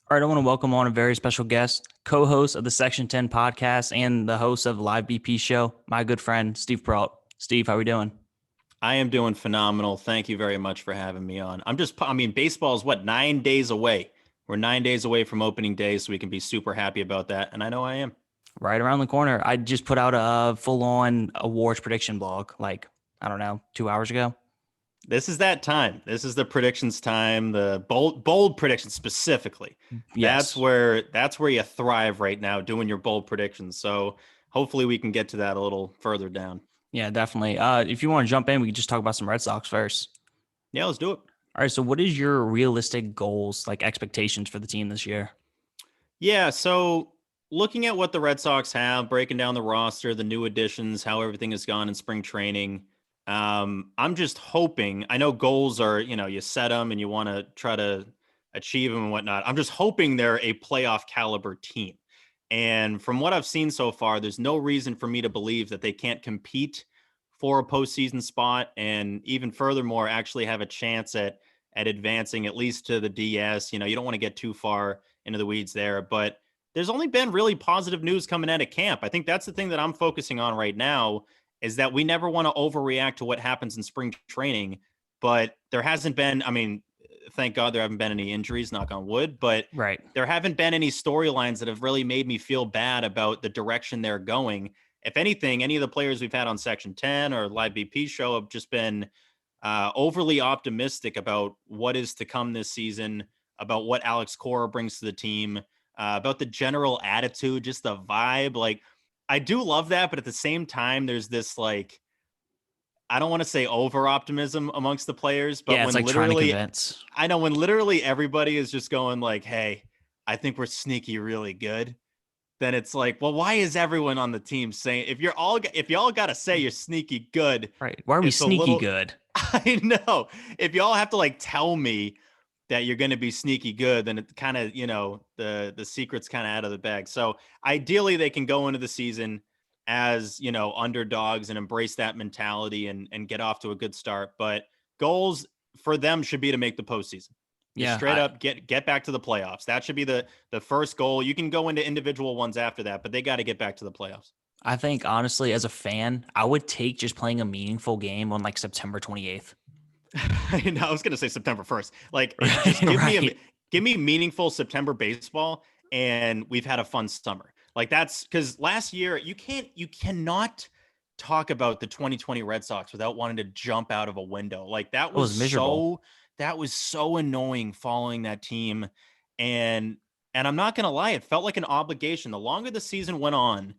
All right, I want to welcome on a very special guest, co-host of the Section 10 podcast and the host of the Live BP show, my good friend, Steve Perrault. Steve, how are we doing? I am doing phenomenal. Thank you very much for having me on. Baseball is what, 9 days away? We're 9 days away from opening day, so we can be super happy about that. And I know I am. Right around the corner. I just put out a full-on awards prediction blog, I don't know, 2 hours ago. This is that time. This is the predictions time, the bold predictions specifically. That's Yes. where you thrive right now, doing your bold predictions. So hopefully we can get to that a little further down. Yeah, definitely. If you want to jump in, we can just talk about some Red Sox first. Yeah, let's do it. All right, so what is your realistic goals, like expectations for the team this year? Yeah, so looking at what the Red Sox have, breaking down the roster, the new additions, how everything has gone in spring training, I'm just hoping. I know goals are, you set them and you want to try to achieve them and whatnot. I'm just hoping they're a playoff caliber team. And from what I've seen so far, there's no reason for me to believe that they can't compete for a postseason spot, and even furthermore, actually have a chance at advancing at least to the DS. You don't want to get too far into the weeds there, but there's only been really positive news coming out of camp. I think that's the thing that I'm focusing on right now, is that we never want to overreact to what happens in spring training, but there hasn't been, thank God there haven't been any injuries, knock on wood, but Right. there haven't been any storylines that have really made me feel bad about the direction they're going. If anything, any of the players we've had on Section 10 or Live BP show have just been overly optimistic about what is to come this season, about what Alex Cora brings to the team, about the general attitude, just the vibe. Like, I do love that, but at the same time, there's this, like, I don't want to say over optimism amongst the players, but Yeah, it's when like trying to literally, convince. I know when literally everybody is just going like, "Hey, I think we're sneaky really good," then it's like, well, why is everyone on the team saying, if y'all got to say you're sneaky good, Right. Why are we it's a sneaky little, good? I know, if y'all have to like tell me that you're going to be sneaky good, then it kind of, the secret's kind of out of the bag. So ideally they can go into the season as, underdogs and embrace that mentality and get off to a good start. But goals for them should be to make the postseason. Just Yeah, straight up get back to the playoffs. That should be the first goal. You can go into individual ones after that, but they got to get back to the playoffs. I think honestly, as a fan, I would take just playing a meaningful game on like September 28th. I was going to say September 1st. Like, just Right. give me meaningful September baseball, and we've had a fun summer. Like, that's because last year you cannot talk about the 2020 Red Sox without wanting to jump out of a window. Like, It was miserable. that was so annoying following that team. And I'm not going to lie, it felt like an obligation. The longer the season went on,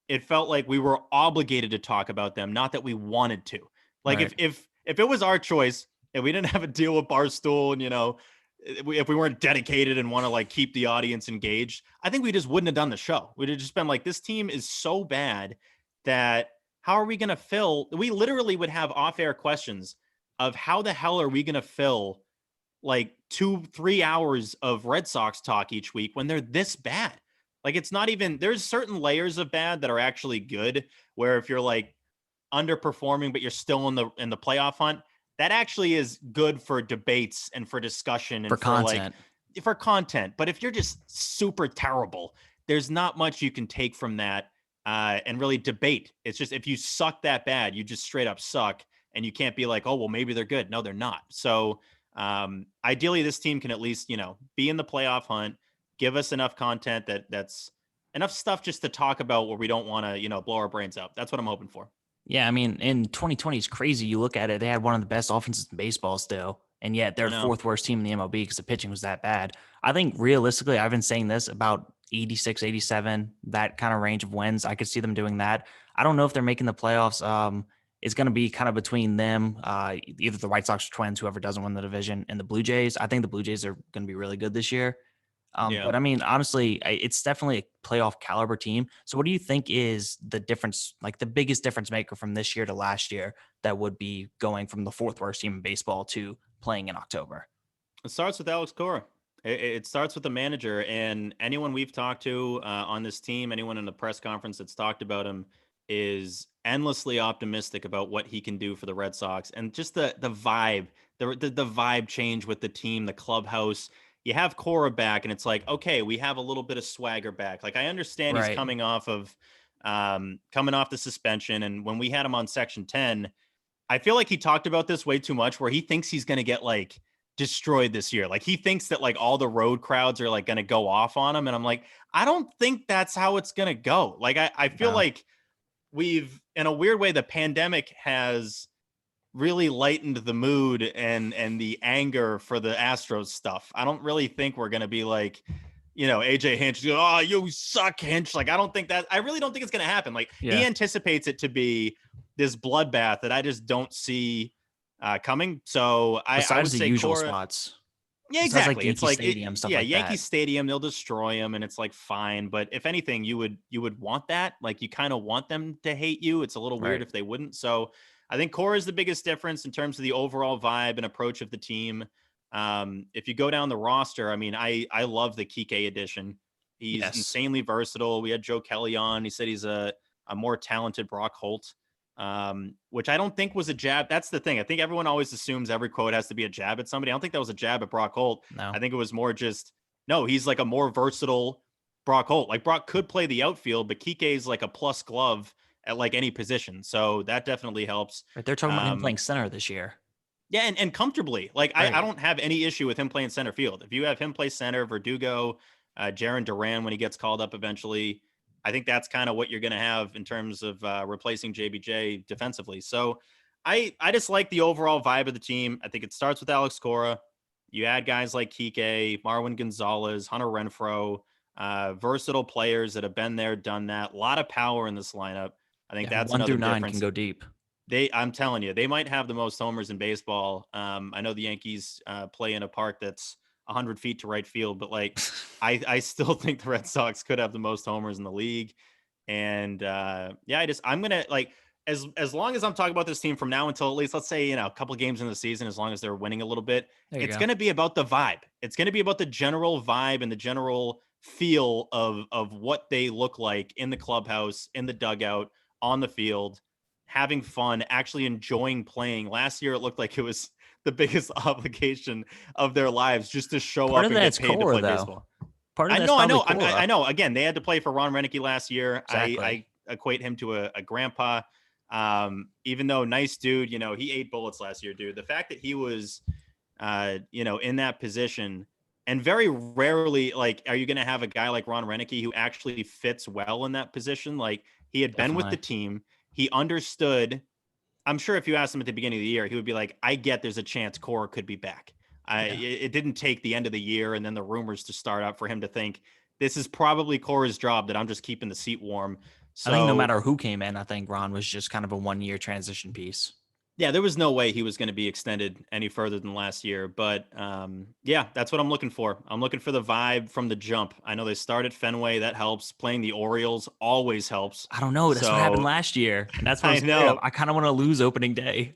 it felt like we were obligated to talk about them, not that we wanted to. Like, Right. if it was our choice and we didn't have a deal with Barstool, and if we weren't dedicated and want to like keep the audience engaged, I think we just wouldn't have done the show. We'd have just been like, this team is so bad that how are we going to fill? We literally would have off-air questions of how the hell are we going to fill like 2-3 hours of Red Sox talk each week when they're this bad. Like, it's not even, there's certain layers of bad that are actually good, where if you're like underperforming but you're still in the playoff hunt, that actually is good for debates and for discussion For and content. for content. But if you're just super terrible, there's not much you can take from that and really debate. It's just, if you suck that bad, you just straight up suck, and you can't be like, oh well, maybe they're good. No, they're not. So ideally this team can at least, be in the playoff hunt, give us enough content that's enough stuff just to talk about where we don't want to, blow our brains out. That's what I'm hoping for. Yeah, I mean, in 2020, it's crazy. You look at it, they had one of the best offenses in baseball still, and yet they're I the know. fourth worst team in the MLB because the pitching was that bad. I think realistically, I've been saying this about 86, 87, that kind of range of wins. I could see them doing that. I don't know if they're making the playoffs. It's going to be kind of between them, either the White Sox or Twins, whoever doesn't win the division, and the Blue Jays. I think the Blue Jays are going to be really good this year. Yeah. But I mean, honestly, it's definitely a playoff caliber team. So what do you think is the difference, like the biggest difference maker from this year to last year, that would be going from the fourth worst team in baseball to playing in October? It starts with Alex Cora. It starts with the manager, and anyone we've talked to on this team, anyone in the press conference that's talked about him, is endlessly optimistic about what he can do for the Red Sox, and just the vibe, the vibe change with the team, the clubhouse. you have Cora back, and it's like, okay, we have a little bit of swagger back. Like, I understand he's Right. coming off the suspension, and when we had him on Section 10, I feel like he talked about this way too much, where he thinks he's going to get like destroyed this year. Like, he thinks that like all the road crowds are like going to go off on him. And I'm like, I don't think that's how it's going to go. Like, I feel No. like we've, in a weird way, the pandemic has really lightened the mood and the anger for the Astros stuff. I don't really think we're going to be like, AJ Hinch, oh, you suck, Hinch. Like, I really don't think it's going to happen. Like, he anticipates it to be this bloodbath that I just don't see coming. So I would the say usual Cora. spots. Yeah, Besides, like, exactly. It's Yankee like Stadium, stuff yeah, like Yankee that. Stadium, they'll destroy him, and it's like fine. But if anything, you would want that. Like, you kind of want them to hate you. It's a little weird Right. if they wouldn't. So I think Cora is the biggest difference in terms of the overall vibe and approach of the team. If you go down the roster, I mean, I love the Kike edition. He's insanely versatile. We had Joe Kelly on. He said he's a more talented Brock Holt, which I don't think was a jab. That's the thing. I think everyone always assumes every quote has to be a jab at somebody. I don't think that was a jab at Brock Holt. No. I think it was more just, no, he's like a more versatile Brock Holt. Like, Brock could play the outfield, but Kike is like a plus glove at like any position. So that definitely helps. Right. They're talking about him playing center this year. Yeah, and comfortably. Like, Right. I don't have any issue with him playing center field. If you have him play center, Verdugo, Jaron Duran when he gets called up eventually, I think that's kind of what you're going to have in terms of replacing JBJ defensively. So I just like the overall vibe of the team. I think it starts with Alex Cora. You add guys like Kike, Marwin Gonzalez, Hunter Renfroe, versatile players that have been there, done that. A lot of power in this lineup. I think that's 1 another through 9 difference. can go deep. I'm telling you, they might have the most homers in baseball. I know the Yankees play in a park that's 100 feet to right field, but like, I still think the Red Sox could have the most homers in the league. And I'm gonna like, as long as I'm talking about this team from now until at least, let's say, a couple of games in the season, as long as they're winning a little bit, it's going to be about the vibe. It's going to be about the general vibe and the general feel of what they look like in the clubhouse, in the dugout, on the field, having fun, actually enjoying playing. Last year, it looked like it was the biggest obligation of their lives just to show up and get paid to play baseball. I know. Again, they had to play for Ron Renicky last year. Exactly. I equate him to a grandpa. Even though nice dude, he ate bullets last year, dude. The fact that he was, in that position, and very rarely, like, are you going to have a guy like Ron Renicky who actually fits well in that position? Like, he had been with the team. He understood. I'm sure if you asked him at the beginning of the year, he would be like, I get there's a chance Cora could be back. It didn't take the end of the year and then the rumors to start up for him to think this is probably Cora's job, that I'm just keeping the seat warm. So I think no matter who came in, I think Ron was just kind of a 1-year transition piece. Yeah, there was no way he was going to be extended any further than last year. But that's what I'm looking for. I'm looking for the vibe from the jump. I know they start at Fenway. That helps. Playing the Orioles always helps. I don't know. That's what happened last year. And that's what I know. I kind of want to lose opening day.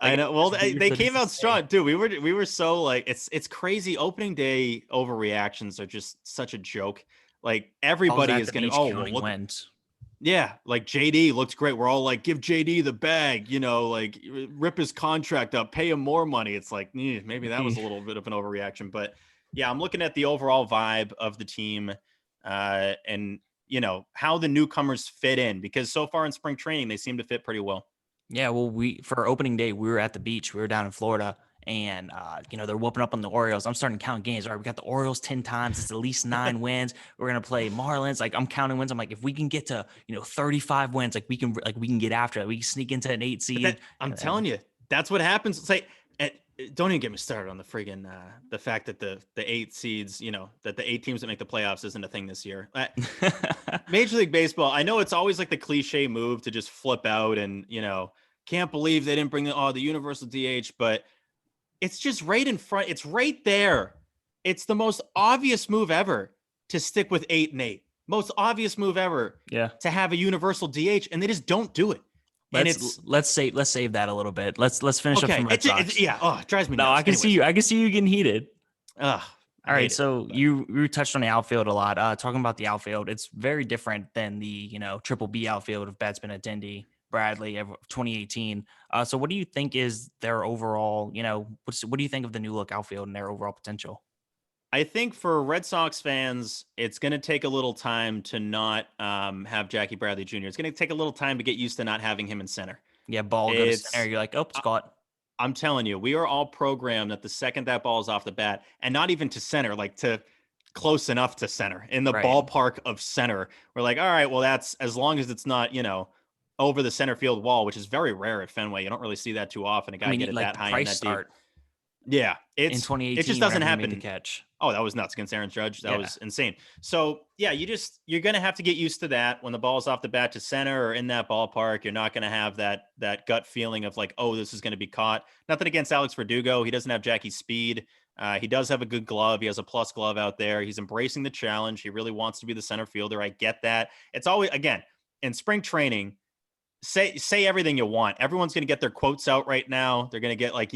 Like, I know. Well, they came out strong too. We were so like, it's crazy. Opening day overreactions are just such a joke. Like, everybody is going to wins. Yeah, like JD looked great. We're all like, give JD the bag, like rip his contract up, pay him more money. It's like, maybe that was a little bit of an overreaction. But yeah, I'm looking at the overall vibe of the team and, how the newcomers fit in, because so far in spring training, they seem to fit pretty well. Yeah, well, for opening day, we were at the beach. We were down in Florida. And, they're whooping up on the Orioles. I'm starting to count games. All right, we got the Orioles 10 times. It's at least 9 wins. We're going to play Marlins. Like, I'm counting wins. I'm like, if we can get to, 35 wins, we can get after it. We can sneak into an 8 seed. I'm telling you, that's what happens. It's like, don't even get me started on the friggin' the fact that the 8 seeds, that the 8 teams that make the playoffs isn't a thing this year. Major League Baseball, I know it's always like the cliche move to just flip out and, can't believe they didn't bring the universal DH, but it's just right in front. It's right there. It's the most obvious move ever to stick with 8 and 8. Most obvious move ever. Yeah. To have a universal DH, and they just don't do it. Let's save that a little bit. Let's finish up from Red Sox. It drives me nuts. No, I can see you. I can see you getting heated. All right, so you touched on the outfield a lot. Talking about the outfield, it's very different than the triple B outfield of Batsman, Attendee, Bradley of 2018. So what do you think is their overall, what do you think of the new look outfield and their overall potential? I think for Red Sox fans, it's going to take a little time to not have Jackie Bradley Jr. It's going to take a little time to get used to not having him in center. Yeah, ball go to center. It's You're like, oh, it's caught. I'm telling you, we are all programmed that the second that ball is off the bat, and not even to center, like to close enough to center, in the Right. ballpark of center, we're like, all right, well, that's as long as it's not, over the center field wall, which is very rare at Fenway. You don't really see that too often. A I guy get mean, it like that the high and price that deep. start Yeah, in it just 2018, doesn't whenever he made the happen. catch. Oh, that was nuts against Aaron Judge. That Yeah. was insane. So yeah, you're gonna have to get used to that when the ball's off the bat to center or in that ballpark. You're not gonna have that gut feeling of like, oh, this is gonna be caught. Nothing against Alex Verdugo. He doesn't have Jackie's speed. He does have a good glove. He has a plus glove out there. He's embracing the challenge. He really wants to be the center fielder. I get that. It's always, again, in spring training, say everything you want. Everyone's gonna get their quotes out right now. They're gonna get like,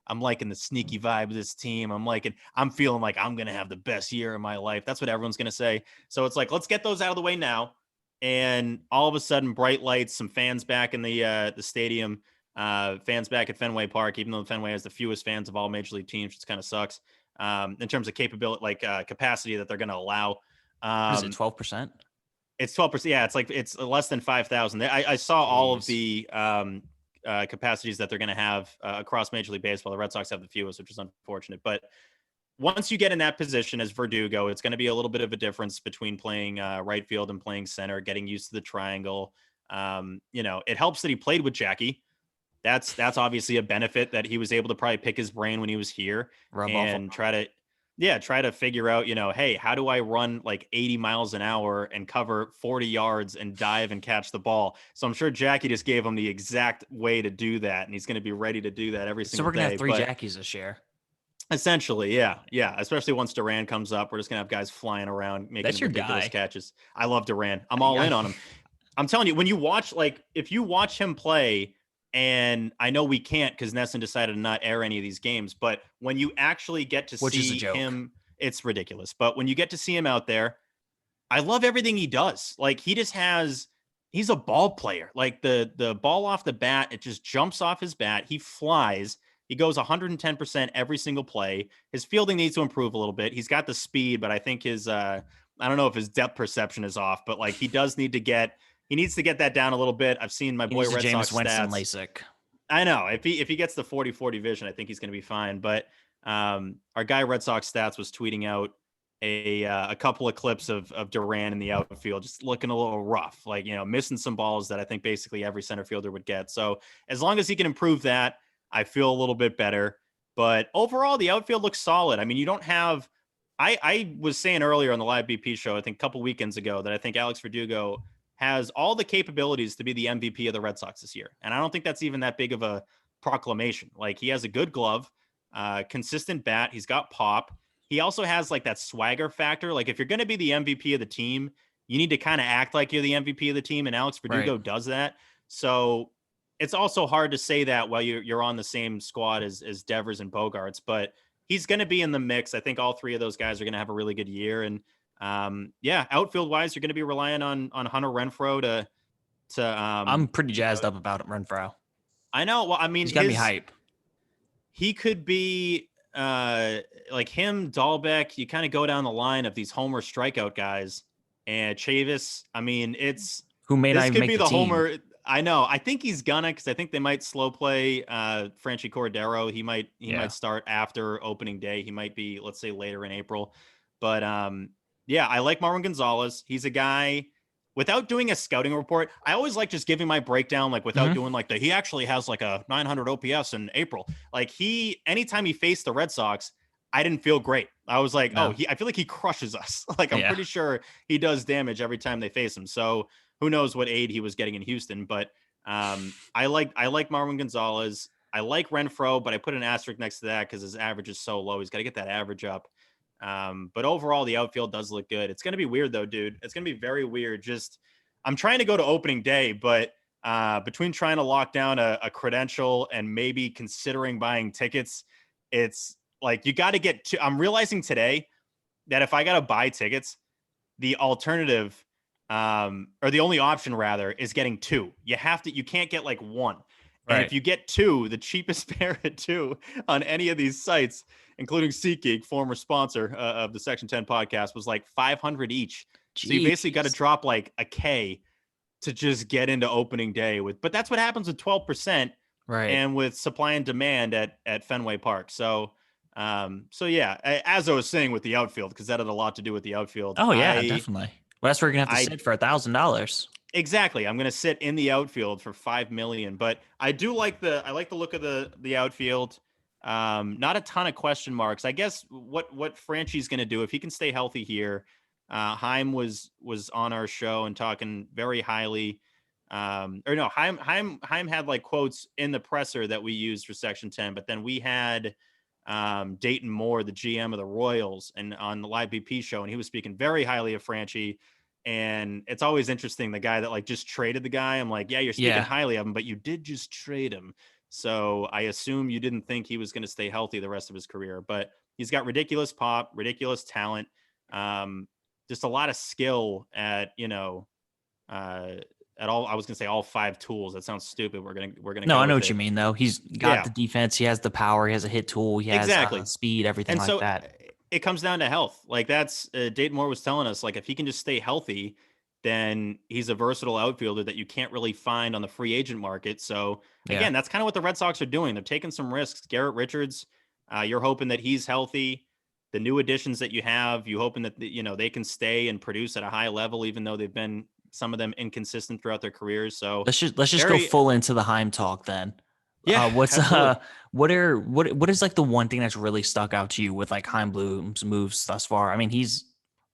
I'm liking the sneaky vibe of this team. I'm feeling like I'm going to have the best year of my life. That's what everyone's going to say. So it's like, let's get those out of the way now. And all of a sudden, bright lights, some fans back in the stadium, fans back at Fenway Park, even though Fenway has the fewest fans of all major league teams, which kind of sucks in terms of capability, like capacity that they're going to allow. What is it, 12%? It's 12%. Yeah, it's less than 5,000. I saw all of the capacities that they're going to have across Major League Baseball. The Red Sox have the fewest, which is unfortunate. But once you get in that position as Verdugo, it's going to be a little bit of a difference between playing right field and playing center, getting used to the triangle. It helps that he played with Jackie. That's obviously a benefit, that he was able to probably pick his brain when he was here and try to figure out, hey, how do I run like 80 miles an hour and cover 40 yards and dive and catch the ball? So I'm sure Jackie just gave him the exact way to do that. And he's going to be ready to do that every single day. So we're going to have three Jackies this year. Essentially, yeah. Yeah. Especially once Duran comes up, we're just going to have guys flying around making ridiculous catches. I love Duran. I'm all in on him. I'm telling you, when you watch, like, if you watch him play, and I know we can't because Nesson decided to not air any of these games, but when you actually get to see him, it's ridiculous. But when you get to see him out there, I love everything he does. Like, he's a ball player. Like the ball off the bat, it just jumps off his bat. He flies. He goes 110% every single play. His fielding needs to improve a little bit. He's got the speed, but I think I don't know if his depth perception is off, but like he needs to get that down a little bit. I've seen my boy Red Sox Winston stats. LASIK. I know if he gets the 40-40 vision, I think he's going to be fine. But our guy Red Sox stats was tweeting out a couple of clips of Duran in the outfield, just looking a little rough, like, missing some balls that I think basically every center fielder would get. So as long as he can improve that, I feel a little bit better. But overall, the outfield looks solid. I mean, you don't have. I was saying earlier on the live BP show, I think a couple weekends ago, that I think Alex Verdugo has all the capabilities to be the MVP of the Red Sox this year. And I don't think that's even that big of a proclamation. Like, he has a good glove, consistent bat. He's got pop. He also has like that swagger factor. Like, if you're going to be the MVP of the team, you need to kind of act like you're the MVP of the team. And Alex Verdugo does that. So it's also hard to say that while you're on the same squad as Devers and Bogarts, but he's going to be in the mix. I think all three of those guys are going to have a really good year. And outfield wise, you're going to be relying on Hunter Renfroe to. I'm pretty jazzed up about Renfroe. I know. Well, I mean, he's got me hype. He could be like him, Dahlbeck. You kind of go down the line of these homer strikeout guys, and Chavis. I mean, who may not even make the team. Homer. I know. I think he's gonna, because I think they might slow play Franchi Cordero. He might start after opening day. He might be, let's say, later in April. But yeah, I like Marwin Gonzalez. He's a guy, without doing a scouting report, I always like just giving my breakdown, like without doing like he actually has like a 900 OPS in April. Like, anytime he faced the Red Sox, I didn't feel great. I was like, I feel like he crushes us. Like, I'm pretty sure he does damage every time they face him. So who knows what aid he was getting in Houston. But I like Marwin Gonzalez. I like Renfroe, but I put an asterisk next to that because his average is so low. He's got to get that average up. But overall, the outfield does look good. It's going to be weird, though, dude. It's going to be very weird. I'm trying to go to opening day, but between trying to lock down a credential and maybe considering buying tickets, it's like you got to get to. I'm realizing today that if I got to buy tickets, the alternative, or the only option rather, is getting two. You can't get like one. And Right. if you get two, the cheapest pair at two on any of these sites, including SeatGeek, former sponsor of the Section 10 podcast, was like 500 each. So you basically got to Jeez. drop like a K to just get into opening day with, but that's what happens with 12% Right. and with supply and demand at Fenway Park. So, so yeah, as I was saying with the outfield, because that had a lot to do with the outfield. Oh yeah, definitely. Well, that's where you're gonna have to I sit for $1,000. exactly. I'm going to sit in the outfield for 5 million, but I do like I like the look of the outfield. Not a ton of question marks. I guess what Franchi's going to do if he can stay healthy here. Heim was on our show and talking very highly. Or no, Heim had like quotes in the presser that we used for Section 10, but then we had Dayton Moore, the GM of the Royals, and on the live BP show, and he was speaking very highly of Franchi. And it's always interesting, the guy that like just traded the guy. I'm like, yeah, you're speaking Yeah. highly of him, but you did just trade him. So I assume you didn't think he was going to stay healthy the rest of his career, but he's got ridiculous pop, ridiculous talent, just a lot of skill at, at all. I was going to say all five tools. That sounds stupid. We're going to No, go I know with what it. you mean though. He's got Yeah, the defense, he has the power, he has a hit tool, he has exactly. speed, everything And like so that. it comes down to health. Like that's Dayton Moore was telling us, like if he can just stay healthy, then he's a versatile outfielder that you can't really find on the free agent market. So Yeah. again, that's kind of what the Red Sox are doing. They're taking some risks. Garrett Richards, you're hoping that he's healthy. The new additions that you have, you hoping that they can stay and produce at a high level, even though they've been some of them inconsistent throughout their careers. So Let's just go full into the Heim talk then. yeah, What's absolutely. what is like the one thing that's really stuck out to you with like Heim Bloom's moves thus far? I mean,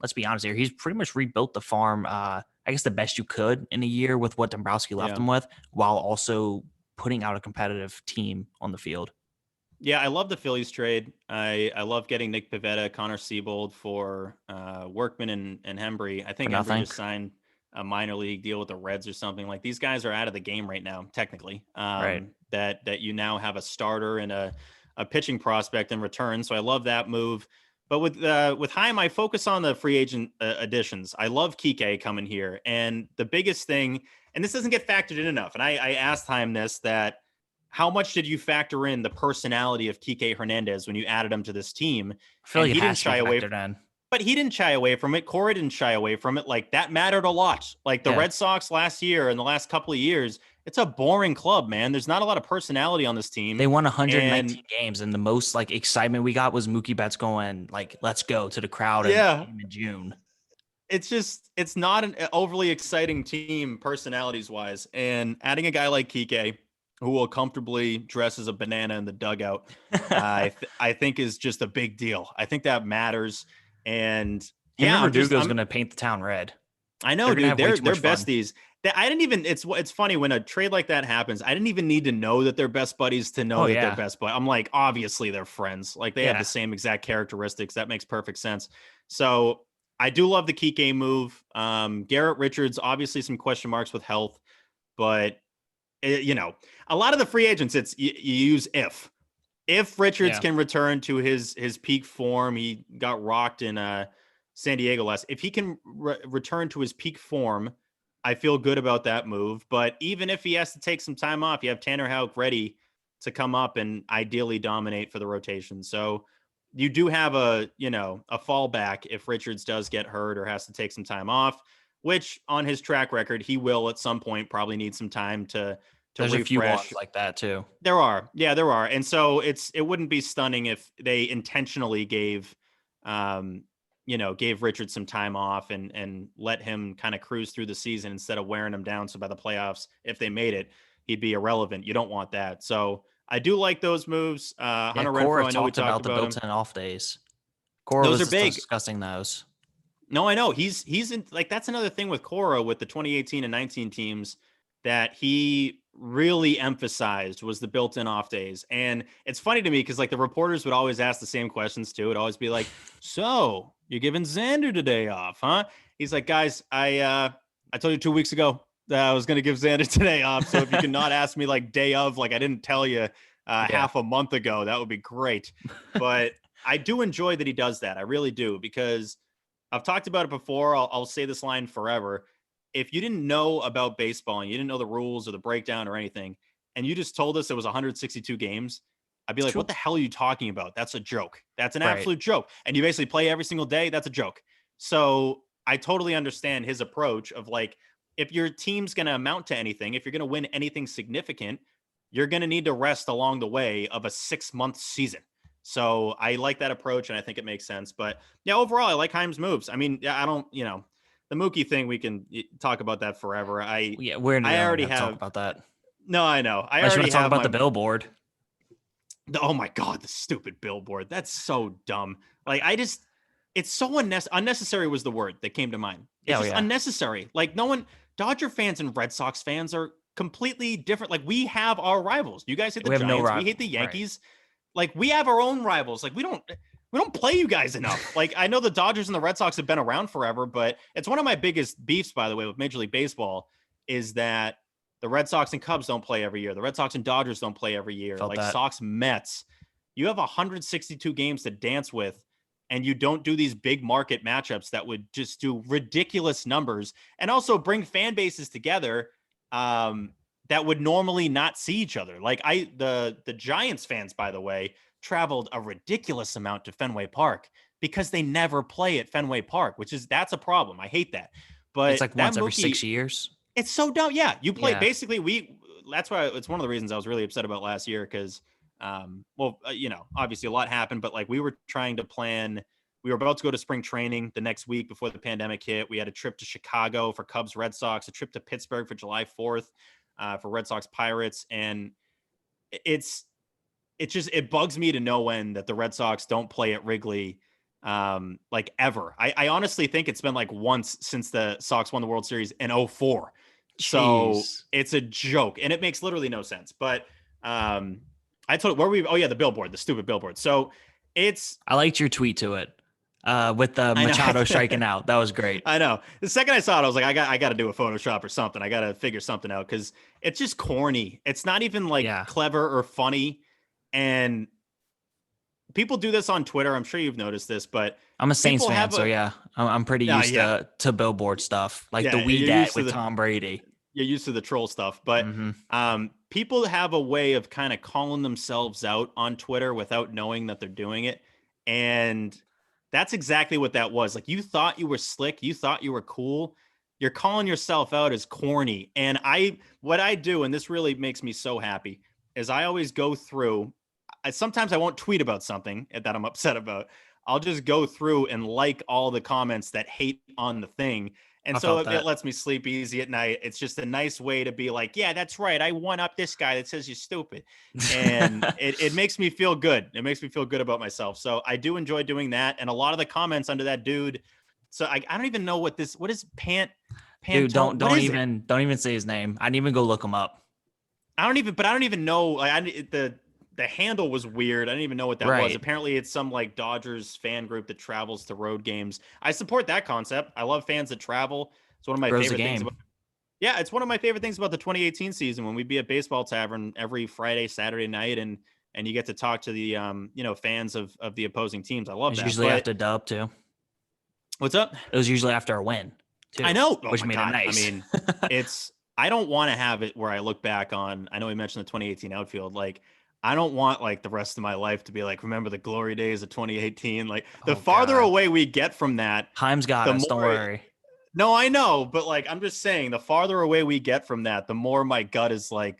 let's be honest here, he's pretty much rebuilt the farm. I guess the best you could in a year with what Dombrowski left Yeah. him with, while also putting out a competitive team on the field. Yeah, I love the Phillies trade. I love getting Nick Pivetta, Connor Siebold for Workman and Hembry. I think For Hembry nothing. just signed a minor league deal with the Reds or something. Like these guys are out of the game right now, technically. Right. That you now have a starter and a pitching prospect in return. So I love that move. But with Heim, I focus on the free agent additions. I love Kike coming here, and the biggest thing, and this doesn't get factored in enough. And I asked Heim this, that how much did you factor in the personality of Kike Hernandez when you added him to this team? I feel And like he it didn't has to shy be away. factored in. But he didn't shy away from it. Cora didn't shy away from it. Like that mattered a lot. Like the Yeah. Red Sox last year and the last couple of years, it's a boring club, man. There's not a lot of personality on this team. They won 119 And games, and the most like excitement we got was Mookie Betts going like "Let's go" to the crowd yeah, in June. it's not an overly exciting team personalities wise. And adding a guy like Kike, who will comfortably dress as a banana in the dugout, I think is just a big deal. I think that matters. And Him yeah, and Verdugo's going to paint the town red. I know, They're gonna dude. have way They're too much fun. besties. I didn't even. It's funny when a trade like that happens. I didn't even need to know that they're best buddies to know Oh, that yeah. they're best buddies. I'm like, obviously they're friends. Like they have Yeah. the same exact characteristics. That makes perfect sense. So I do love the Kike move. Garrett Richards, obviously some question marks with health, but a lot of the free agents, it's you use if Richards Yeah. can return to his peak form. He got rocked in San Diego last. If he can return to his peak form, I feel good about that move. But even if he has to take some time off, you have Tanner Houck ready to come up and ideally dominate for the rotation. So you do have a fallback if Richards does get hurt or has to take some time off, which on his track record, he will at some point probably need some time to There's refresh. a few ones like that too. There are. Yeah, there are. And so it wouldn't be stunning if they intentionally gave Richards some time off and let him kind of cruise through the season instead of wearing him down. So by the playoffs, if they made it, he'd be irrelevant. You don't want that. So I do like those moves. Hunter Cora Renfroe, I know we talked about the about him. built-in off days. Cora Those was are big. discussing those. No, I know. He's in, like, that's another thing with Cora with the 2018 and 19 teams that he really emphasized was the built-in off days. And it's funny to me because like the reporters would always ask the same questions too. It'd always be like, so you're giving Xander today off, huh? He's like, guys, I told you 2 weeks ago that I was going to give Xander today off. So if you can not ask me like day of, like I didn't tell you half a month ago, that would be great. But I do enjoy that he does that. I really do, because I've talked about it before. I'll say this line forever. If you didn't know about baseball and you didn't know the rules or the breakdown or anything, and you just told us it was 162 games, I'd be like, what the hell are you talking about? That's a joke. That's an absolute joke. And you basically play every single day. That's a joke. So I totally understand his approach of like, if your team's going to amount to anything, if you're going to win anything significant, you're going to need to rest along the way of a 6-month season. So I like that approach, and I think it makes sense. But yeah, overall, I like Heim's moves. I mean, I don't, the Mookie thing, we can talk about that forever. We're I already have talk about that. No, I know. I already want to talk about the billboard. Oh my God, the stupid billboard. That's so dumb. Like, it's so unnecessary was the word that came to mind. It's unnecessary. Like, no one, Dodger fans and Red Sox fans are completely different. Like, we have our rivals. You guys hate the Giants. We hate the Yankees. Right. Like, we have our own rivals. Like, we don't play you guys enough. Like, I know the Dodgers and the Red Sox have been around forever, but it's one of my biggest beefs, by the way, with Major League Baseball is that the Red Sox and Cubs don't play every year. The Red Sox and Dodgers don't play every year. Sox, Mets. You have 162 games to dance with, and you don't do these big market matchups that would just do ridiculous numbers and also bring fan bases together that would normally not see each other. Like the Giants fans, by the way, traveled a ridiculous amount to Fenway Park because they never play at Fenway Park, that's a problem. I hate that. But it's like once every 6 years. It's so dumb. Yeah. You play basically that's why it's one of the reasons I was really upset about last year. Cause obviously a lot happened, but like we were trying to plan, we were about to go to spring training the next week before the pandemic hit. We had a trip to Chicago for Cubs, Red Sox, a trip to Pittsburgh for July 4th for Red Sox Pirates. And it bugs me to no end that the Red Sox don't play at Wrigley like ever. I honestly think it's been like once since the Sox won the World Series in 2004. So it's a joke and it makes literally no sense. But I told the billboard, the stupid billboard. So I liked your tweet to it with the Machado striking out. That was great. I know. The second I saw it, I was like, I got to do a Photoshop or something. I got to figure something out because it's just corny. It's not even like clever or funny. And people do this on Twitter. I'm sure you've noticed this, but I'm a Saints fan, so I'm pretty used to billboard stuff, like the We Dat with Tom Brady. You're used to the troll stuff, but people have a way of kind of calling themselves out on Twitter without knowing that they're doing it, and that's exactly what that was. Like, you thought you were slick, you thought you were cool. You're calling yourself out as corny, and what I do, and this really makes me so happy, is I always go through. Sometimes I won't tweet about something that I'm upset about. I'll just go through and like all the comments that hate on the thing. And so it lets me sleep easy at night. It's just a nice way to be like, yeah, that's right. I one up this guy that says you're stupid. And it makes me feel good. It makes me feel good about myself. So I do enjoy doing that. And a lot of the comments under that dude. So I don't even know what is Pant. Dude, don't even say his name. I didn't even go look him up. I don't even know. Like, the handle was weird. I didn't even know what that was. Apparently it's some like Dodgers fan group that travels to road games. I support that concept. I love fans that travel. It's one of my favorite things. It's one of my favorite things about the 2018 season when we'd be at Baseball Tavern every Friday, Saturday night, and you get to talk to the fans of the opposing teams. I love that. Usually after dub too. What's up? It was usually after a win too. I know, which made it nice. I mean, I don't want to have it where I look back on. I know we mentioned the 2018 outfield, like. I don't want like the rest of my life to be like, remember the glory days of 2018. Like the farther away we get from that, Heim's got us. Don't worry. No, I know, but like I'm just saying, the farther away we get from that, the more my gut is like,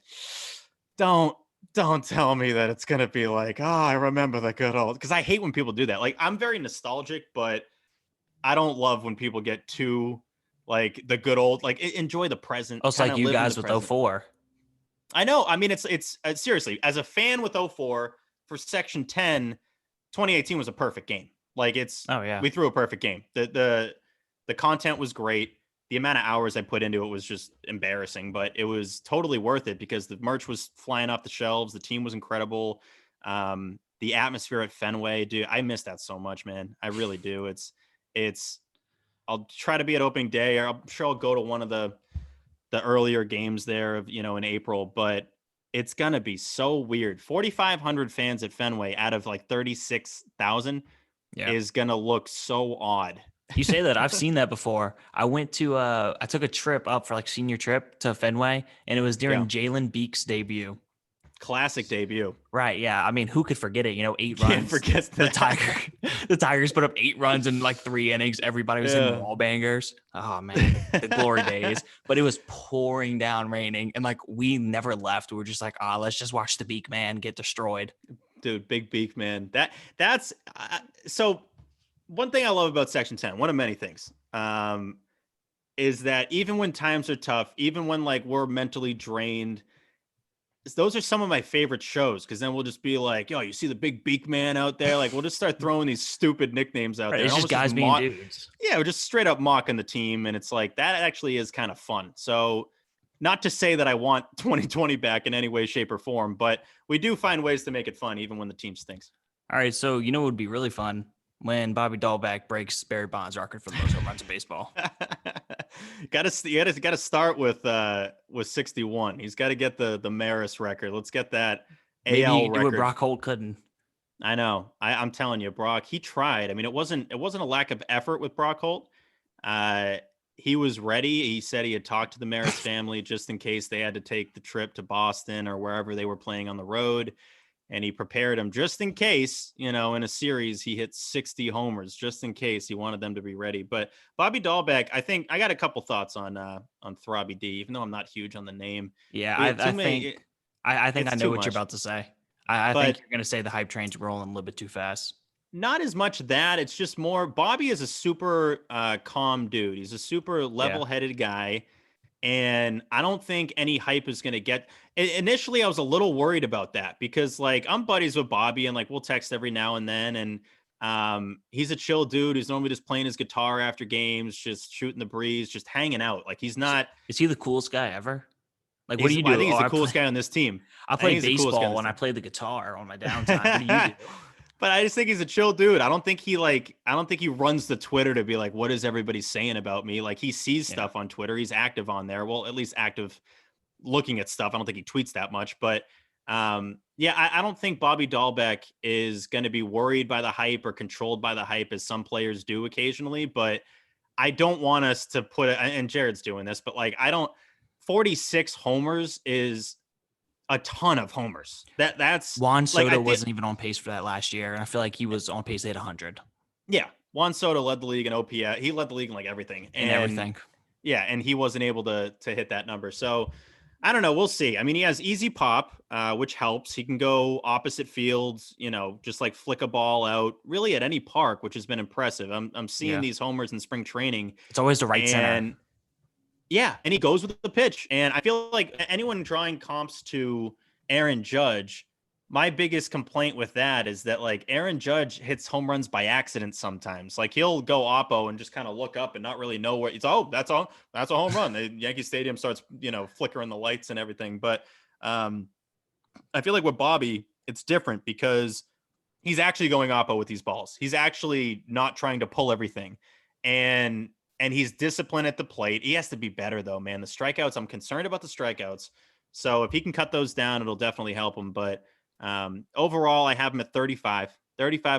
don't tell me that it's gonna be like, I remember the good old. Because I hate when people do that. Like I'm very nostalgic, but I don't love when people get too like the good old. Like enjoy the present. Oh, it's like you guys with 04. I know. I mean, it's seriously, as a fan with 04 for Section 10, 2018 was a perfect game. Like we threw a perfect game. The content was great. The amount of hours I put into it was just embarrassing, but it was totally worth it because the merch was flying off the shelves. The team was incredible. The atmosphere at Fenway, dude, I miss that so much, man. I really do. I'll try to be at opening day, or I'm sure I'll go to one of the earlier games there of, in April, but it's going to be so weird. 4,500 fans at Fenway out of like 36,000 is going to look so odd. You say that. I've seen that before. I took a trip up for like senior trip to Fenway, and it was during Jalen Beek's debut. Classic debut. Right. Yeah. I mean, who could forget it? 8 Can't runs. forget that. The Tigers put up 8 runs in like 3 innings. Everybody was hitting wall bangers. Oh man, the glory days. But it was pouring down, raining, and like we never left. We were just like, let's just watch the Beak Man get destroyed. Dude, big beak man. That's so. One thing I love about Section 10, one of many things, is that even when times are tough, even when like we're mentally drained, those are some of my favorite shows, because then we'll just be like, yo, you see the big beak man out there? Like, we'll just start throwing these stupid nicknames out Right, there. it's just guys being dudes. Yeah, we're just straight up mocking the team. And it's like, that actually is kind of fun. So not to say that I want 2020 back in any way, shape, or form, but we do find ways to make it fun, even when the team stinks. All right, so what would be really fun? When Bobby Dahlbeck breaks Barry Bonds' record for the most home runs in baseball. Got to start with 61. He's got to get the Maris record. Let's get that Maybe AL do record. what Brock Holt couldn't. I know. I'm telling you, Brock, he tried. I mean, it wasn't a lack of effort with Brock Holt. He was ready. He said he had talked to the Maris family just in case they had to take the trip to Boston or wherever they were playing on the road. And he prepared him just in case, in a series, he hit 60 homers, just in case he wanted them to be ready. But Bobby Dahlbeck, I think I got a couple thoughts on Throbby D, even though I'm not huge on the name. Yeah, I think I know what you're about to say. I think you're going to say the hype train's rolling a little bit too fast. Not as much that. It's just more Bobby is a super calm dude. He's a super level-headed guy. And I don't think any hype is going to get. Initially, I was a little worried about that because, like, I'm buddies with Bobby and, like, we'll text every now and then. And he's a chill dude who's normally just playing his guitar after games, just shooting the breeze, just hanging out. Like, he's not. Is he the coolest guy ever? Like, what do you do? I think he's the coolest guy on this team. I play baseball when I play the guitar on my downtime. What do you do? But I just think he's a chill dude. I don't think he runs the Twitter to be like, what is everybody saying about me? Like, he sees stuff on Twitter. He's active on there. Well, at least active looking at stuff. I don't think he tweets that much, but I don't think Bobby Dahlbeck is going to be worried by the hype or controlled by the hype as some players do occasionally. But I don't want us to put it, and Jared's doing this, but like, 46 homers is a ton of homers. That's Juan Soto wasn't even on pace for that last year, and I feel like he was on pace to hit 100. Yeah, Juan Soto led the league in OPS. He led the league in like everything and everything. Yeah, and he wasn't able to hit that number. So I don't know. We'll see. I mean, he has easy pop, which helps. He can go opposite fields, just like flick a ball out really at any park, which has been impressive. I'm seeing these homers in spring training. It's always the right center. Yeah, and he goes with the pitch. And I feel like anyone drawing comps to Aaron Judge, my biggest complaint with that is that, like, Aaron Judge hits home runs by accident sometimes. Like, he'll go oppo and just kind of look up and not really know where it's. Oh, that's a home run. The Yankee Stadium starts, flickering the lights and everything. But I feel like with Bobby, it's different because he's actually going oppo with these balls. He's actually not trying to pull everything. And he's disciplined at the plate. He has to be better, though, man. The strikeouts, I'm concerned about the strikeouts. So if he can cut those down, it'll definitely help him. But overall, I have him at 35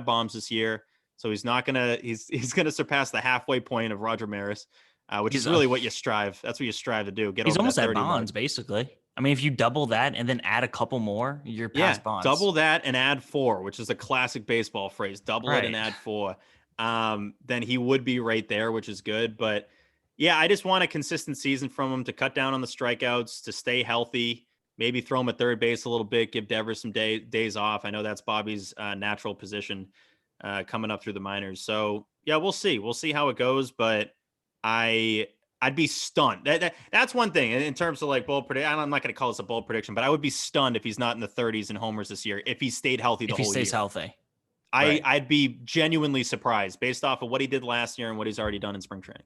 bombs this year. So he's not he's going to surpass the halfway point of Roger Maris, which is really what you strive. That's what you strive to do. He's almost at Bonds, basically. I mean, if you double that and then add a couple more, you're past Bonds. Double that and add 4, which is a classic baseball phrase. Double it and add 4. Then he would be right there, which is good. But yeah, I just want a consistent season from him to cut down on the strikeouts, to stay healthy, maybe throw him at third base a little bit, give Devers some days off. I know that's Bobby's natural position coming up through the minors. So yeah, we'll see. We'll see how it goes. But I'd be stunned. That's one thing in terms of like bold prediction. I'm not going to call this a bold prediction, but I would be stunned if he's not in the 30s in homers this year, if he stayed healthy the whole year. If he stays healthy. I'd be genuinely surprised based off of what he did last year and what he's already done in spring training.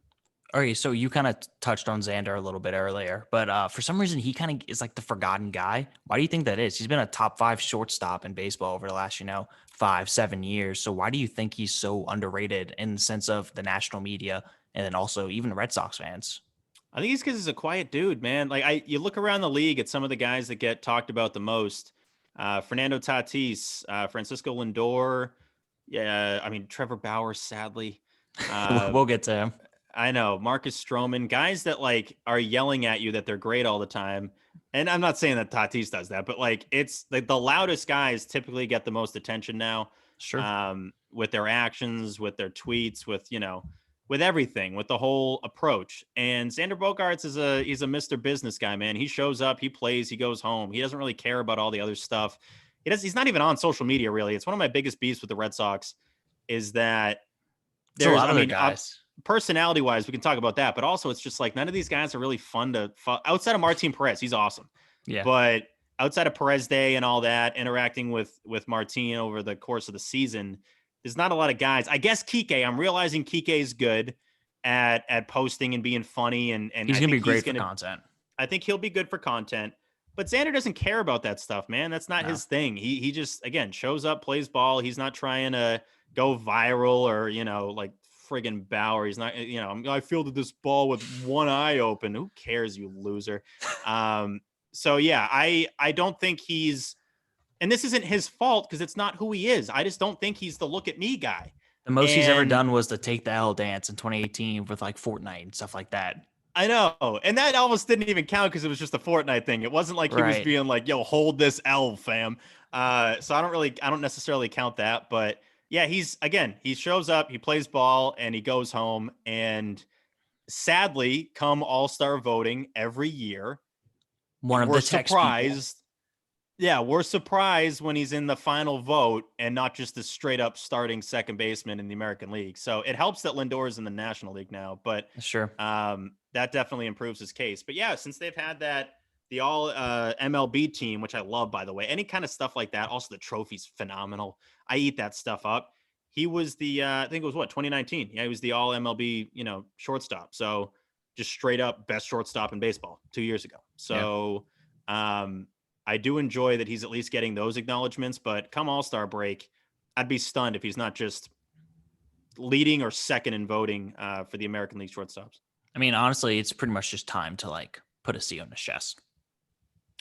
All right, so you kind of touched on Xander a little bit earlier, but for some reason he kind of is like the forgotten guy. Why do you think that is? He's been a top 5 shortstop in baseball over the last, 5-7 years. So why do you think he's so underrated in the sense of the national media and then also even Red Sox fans? I think it's because he's a quiet dude, man. Like you look around the league at some of the guys that get talked about the most. Fernando Tatis, Francisco Lindor. Yeah, I mean, Trevor Bauer, sadly. We'll get to him. I know Marcus Stroman, guys that like are yelling at you that they're great all the time. And I'm not saying that Tatis does that, but like it's like the loudest guys typically get the most attention now, Sure. with their actions, with their tweets, with, with everything, with the whole approach. And Xander Bogaerts he's a Mr. Business guy, man. He shows up, he plays, he goes home. He doesn't really care about all the other stuff. He's not even on social media, really. It's one of my biggest beefs with the Red Sox is that It's a lot of their guys. personality wise, we can talk about that, but also it's just like none of these guys are really fun outside of Martin Perez. He's awesome. Yeah. But outside of Perez Day and all that, interacting with Martin over the course of the season, there's not a lot of guys. I guess Kike, I'm realizing Kike is good at posting and being funny. And he's going to be great for content. I think he'll be good for content. But Xander doesn't care about that stuff, man. That's not his thing. He just, again, shows up, plays ball. He's not trying to go viral or, like friggin' Bauer. He's not, I fielded this ball with one eye open. Who cares, you loser? So, yeah, I don't think and this isn't his fault because it's not who he is. I just don't think he's the look at me guy. The most he's ever done was the take the L dance in 2018 with like Fortnite and stuff like that. I know. And that almost didn't even count because it was just a Fortnite thing. It wasn't like he was being like, yo, hold this L, fam. So I don't necessarily count that. But yeah, he shows up, he plays ball, and he goes home. And sadly, come All-Star voting every year, we're surprised. Yeah, we're surprised when he's in the final vote and not just a straight up starting second baseman in the American League. So it helps that Lindor is in the National League now, but sure. That definitely improves his case. But yeah, since they've had the all MLB team, which I love, by the way, any kind of stuff like that. Also, the trophy's phenomenal. I eat that stuff up. He was I think it was 2019. Yeah, he was the all MLB, shortstop. So just straight up best shortstop in baseball 2 years ago. So, I do enjoy that he's at least getting those acknowledgments, but come All-Star break, I'd be stunned if he's not just leading or second in voting for the American League shortstops. I mean, honestly, it's pretty much just time to like put a C on his chest.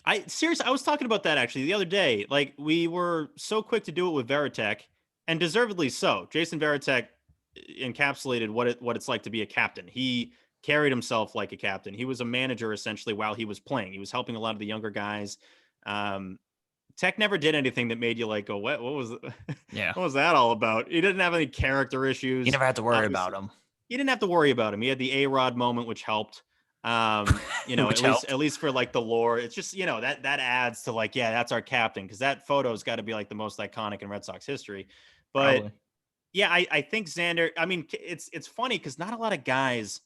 I was talking about that actually the other day. Like we were so quick to do it with Veritek, and deservedly so. Jason Veritek encapsulated what it's like to be a captain. He carried himself like a captain. He was a manager essentially while he was playing. He was helping a lot of the younger guys. Tech never did anything that made you like go, what was it? Yeah. What was that all about? He didn't have any character issues. You never had to worry about him. You didn't have to worry about him. He had the A-Rod moment, which helped. At least for like the lore. It's just, that adds to like, yeah, that's our captain, because that photo's got to be like the most iconic in Red Sox history. But probably. Yeah, I think Xander, I mean, it's funny because not a lot of guys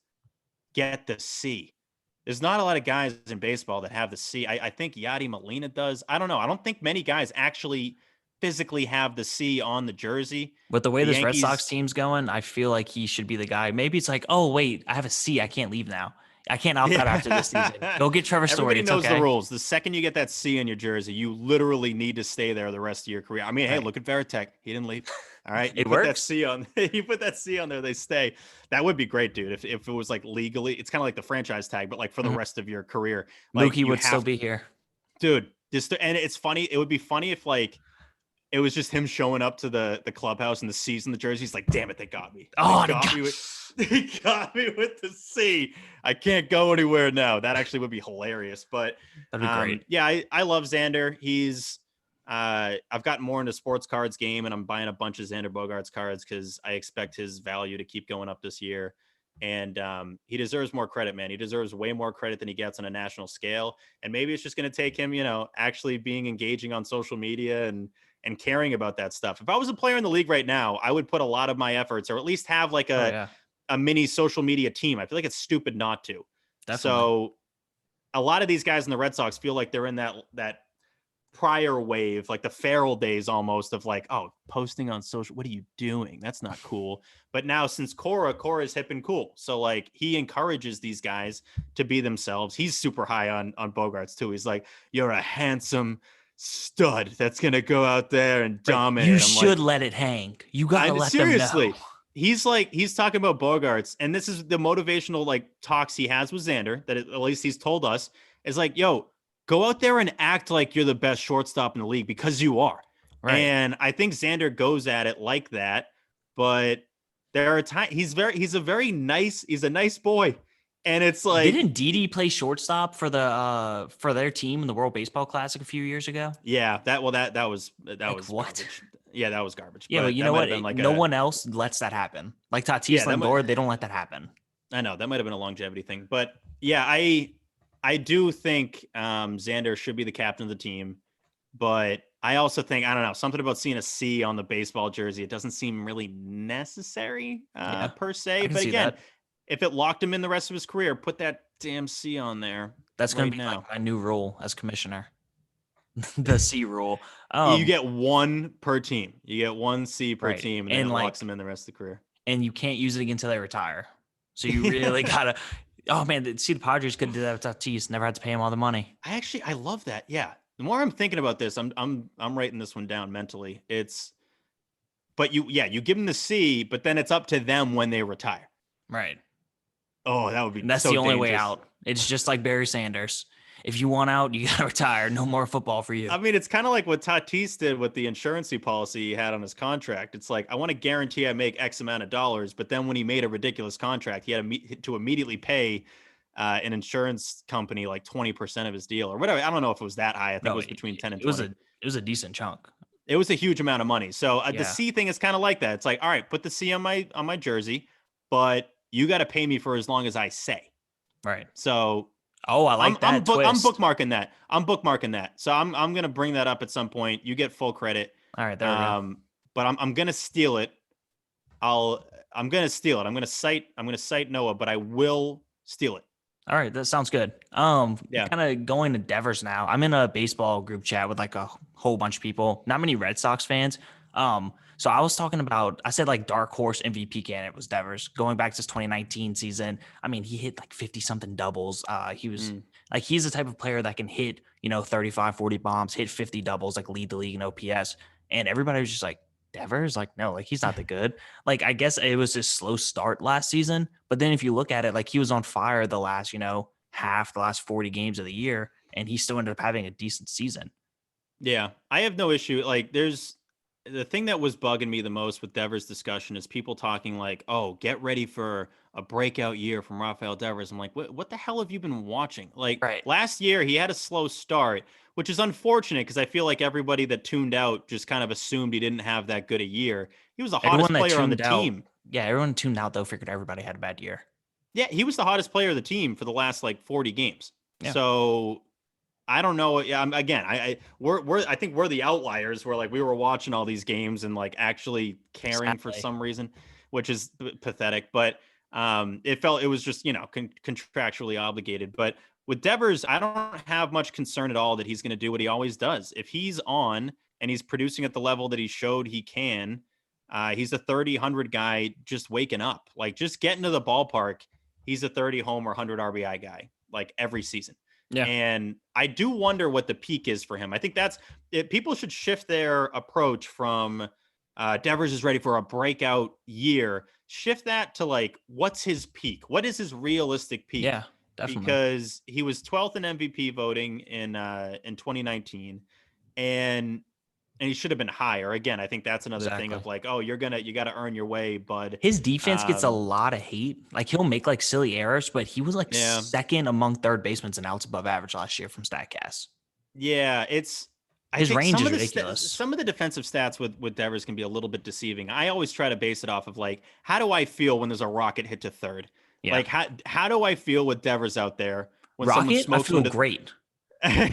get the C. There's not a lot of guys in baseball that have the C. I think Yadi Molina does. I don't know. I don't think many guys actually physically have the C on the jersey. With the way this Yankees, Red Sox team's going, I feel like he should be the guy. Maybe it's like, oh, wait, I have a C. I can't leave now. I can't opt out after this season. Go get Trevor Story. Everybody knows the rules. The second you get that C on your jersey, you literally need to stay there the rest of your career. I mean, hey, look at Veritek. He didn't leave. All right. It works. You put that C on there, they stay. That would be great, dude. If it was like legally, it's kind of like the franchise tag, but like for the rest of your career. Like, Mookie would still be here. Dude, and it's funny. It would be funny if like it was just him showing up to the clubhouse and the C's in the jersey. He's like, damn it, they got me. They got me with the C. I can't go anywhere now. That actually would be hilarious. But that'd be great. Yeah, I love Xander. He's I've gotten more into sports cards game, and I'm buying a bunch of Xander Bogaerts cards because I expect his value to keep going up this year. And he deserves more credit, man. He deserves way more credit than he gets on a national scale. And maybe it's just going to take him, actually being engaging on social media and caring about that stuff. If I was a player in the league right now, I would put a lot of my efforts, or at least have like a mini social media team. I feel like it's stupid not to. Definitely. So a lot of these guys in the Red Sox feel like they're in that prior wave, like the Farrell days almost, of like, oh, posting on social, what are you doing? That's not cool. But now since Cora's hip and cool. So like he encourages these guys to be themselves. He's super high on Bogaerts too. He's like, you're a handsome stud that's gonna go out there and dominate. You should let it hang. You gotta let seriously. Them know. He's talking about Bogaerts, and this is the motivational like talks he has with Xander, that at least he's told us, is like, yo, go out there and act like you're the best shortstop in the league, because you are. Right. And I think Xander goes at it like that, but There are times he's a nice boy. And it's like, didn't Didi play shortstop for their team in the World Baseball Classic a few years ago? yeah, that was What? garbage. Yeah, that was garbage. Yeah, but you that know might what? have been like No one else lets that happen. Like Tatis that might, Lindor, they don't let that happen. I know that might have been a longevity thing, but yeah, I do think Xander should be the captain of the team, but I also think, I don't know, something about seeing a C on the baseball jersey. It doesn't seem really necessary per se. But again, if it locked him in the rest of his career, put that damn C on there. That's going to be like my new rule as commissioner. The C rule. You get one per team. You get one C per team, and then it locks them in the rest of the career. And you can't use it again until they retire. So you really gotta. Oh man, see, the Padres could do that with Tatis. Never had to pay him all the money. I love that. Yeah. The more I'm thinking about this, I'm writing this one down mentally. But you give them the C, but then it's up to them when they retire. Right. Oh, that would be. And that's the only way out. It's just like Barry Sanders. If you want out, you gotta retire. No more football for you. I mean, it's kind of like what Tatis did with the insurance policy he had on his contract. It's like, I want to guarantee I make X amount of dollars, but then when he made a ridiculous contract, he had to immediately pay an insurance company like 20% of his deal or whatever. I don't know if it was that high. I think it was between 10 and 20. It was a decent chunk. It was a huge amount of money. So the C thing is kind of like that. It's like, all right, put the C on my jersey, but you got to pay me for as long as I say. Right. So. Oh, I like that. I'm bookmarking that. So I'm going to bring that up at some point. You get full credit. All right. There we go. But I'm going to steal it. I'm going to steal it. I'm going to cite Noah, but I will steal it. All right. That sounds good. Kind of going to Devers now. I'm in a baseball group chat with like a whole bunch of people, not many Red Sox fans. So I was talking about, I said like dark horse MVP candidate was Devers going back to his 2019 season. I mean, he hit like 50 something doubles. He was like, he's the type of player that can hit, 35, 40 bombs, hit 50 doubles, like lead the league in OPS. And everybody was just like, Devers? Like, no, like he's not that good. Like, I guess it was his slow start last season. But then if you look at it, like he was on fire the last, the last 40 games of the year, and he still ended up having a decent season. Yeah, I have no issue. Like the thing that was bugging me the most with Devers' discussion is people talking like, oh, get ready for a breakout year from Rafael Devers. I'm like, what the hell have you been watching? Like last year, he had a slow start, which is unfortunate because I feel like everybody that tuned out just kind of assumed he didn't have that good a year. He was the hottest player on the team. Yeah, everyone tuned out, though, figured everybody had a bad year. Yeah, he was the hottest player of the team for the last like 40 games. Yeah. So I don't know. Yeah, again, I think we're the outliers. Where like we were watching all these games and like actually caring for some reason, which is pathetic. But it was just contractually obligated. But with Devers, I don't have much concern at all that he's going to do what he always does. If he's on and he's producing at the level that he showed he can, he's a 30-100 guy just waking up. Like just getting to the ballpark, he's a 30 homer, 100 RBI guy like every season. Yeah. And I do wonder what the peak is for him. I think people should shift their approach from Devers is ready for a breakout year. Shift that to like, what's his peak? What is his realistic peak? Yeah, definitely. Because he was 12th in MVP voting in 2019 and he should have been higher. Again, I think that's another thing of like, oh, you got to earn your way, bud. His defense gets a lot of hate. Like he'll make like silly errors, but he was like second among third basemen in outs above average last year from StatCast. Yeah, his range is ridiculous. Some of the defensive stats with Devers can be a little bit deceiving. I always try to base it off of like, how do I feel when there's a rocket hit to third? Yeah. Like how do I feel with Devers out there when rocket? I feel great.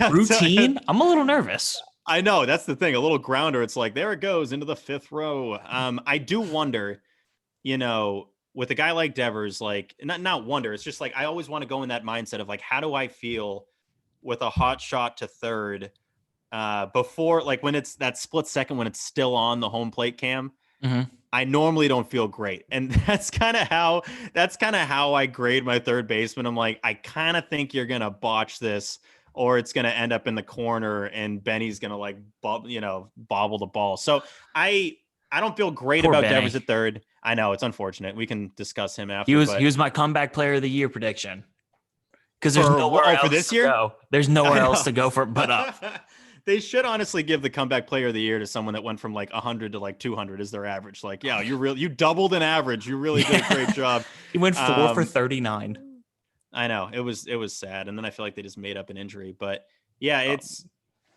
Routine? I'm a little nervous. I know that's the thing. A little grounder. It's like, there it goes into the fifth row. I do wonder, with a guy like Devers, like not wonder. It's just like, I always want to go in that mindset of like, how do I feel with a hot shot to third before, like when it's that split second, when it's still on the home plate cam. Mm-hmm. I normally don't feel great. And that's kind of how I grade my third baseman. I'm like, I kind of think you're going to botch this, or it's going to end up in the corner and Benny's going to like, bobble the ball. So I don't feel great about Benny. Devers at third. I know it's unfortunate. We can discuss him after. He was my comeback player of the year prediction. Because there's nowhere else for this year. Go. There's nowhere else to go for but up. They should honestly give the comeback player of the year to someone that went from like 100 to like 200 as their average. Like, yeah, you doubled an average. You really did a great job. He went 4 for 39. I know it was sad. And then I feel like they just made up an injury, but yeah, it's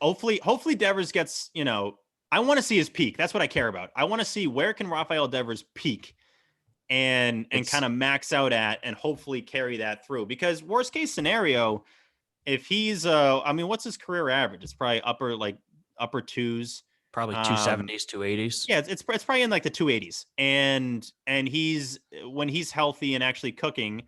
hopefully Devers gets, I want to see his peak. That's what I care about. I want to see where can Rafael Devers peak and kind of max out at, and hopefully carry that through, because worst case scenario, if he's what's his career average? It's probably upper twos, Probably 270s, 280s. Yeah, it's probably in like the 280s. And he's, when he's healthy and actually cooking,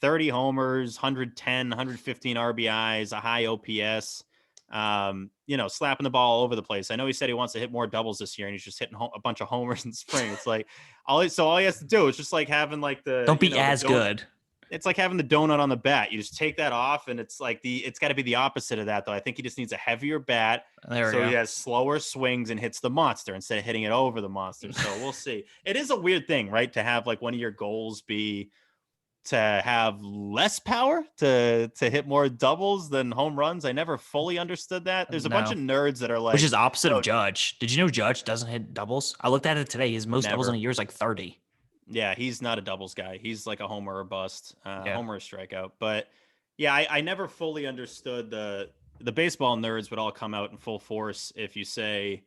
30 homers, 110, 115 RBIs, a high OPS, slapping the ball all over the place. I know he said he wants to hit more doubles this year, and he's just hitting a bunch of homers in spring. It's like all he has to do is just like having like don't be as good. It's like having the donut on the bat. You just take that off, and it's like it's got to be the opposite of that, though. I think he just needs a heavier bat, so he has slower swings and hits the monster instead of hitting it over the monster. So we'll see. It is a weird thing, right, to have like one of your goals be to have less power, to hit more doubles than home runs. I never fully understood that. There's a bunch of nerds that are like, which is opposite of Judge. Did you know Judge doesn't hit doubles? I looked at it today. His most doubles in a year is like 30. Yeah, he's not a doubles guy. He's like a homer or bust, homer or strikeout. But yeah, I never fully understood the baseball nerds would all come out in full force if you say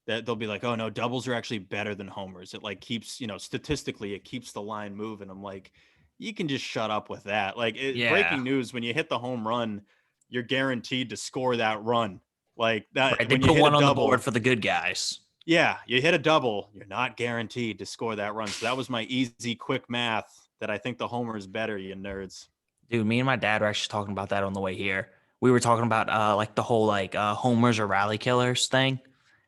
that. They'll be like, oh no, doubles are actually better than homers. It like keeps, statistically it keeps the line moving. I'm like, you can just shut up with that. Like breaking news, when you hit the home run, you're guaranteed to score that run. Like that. Right, they put one on the board for the good guys. Yeah, you hit a double, you're not guaranteed to score that run. So that was my easy, quick math that I think the homer is better, you nerds. Dude, me and my dad were actually talking about that on the way here. We were talking about like the whole like homers or rally killers thing.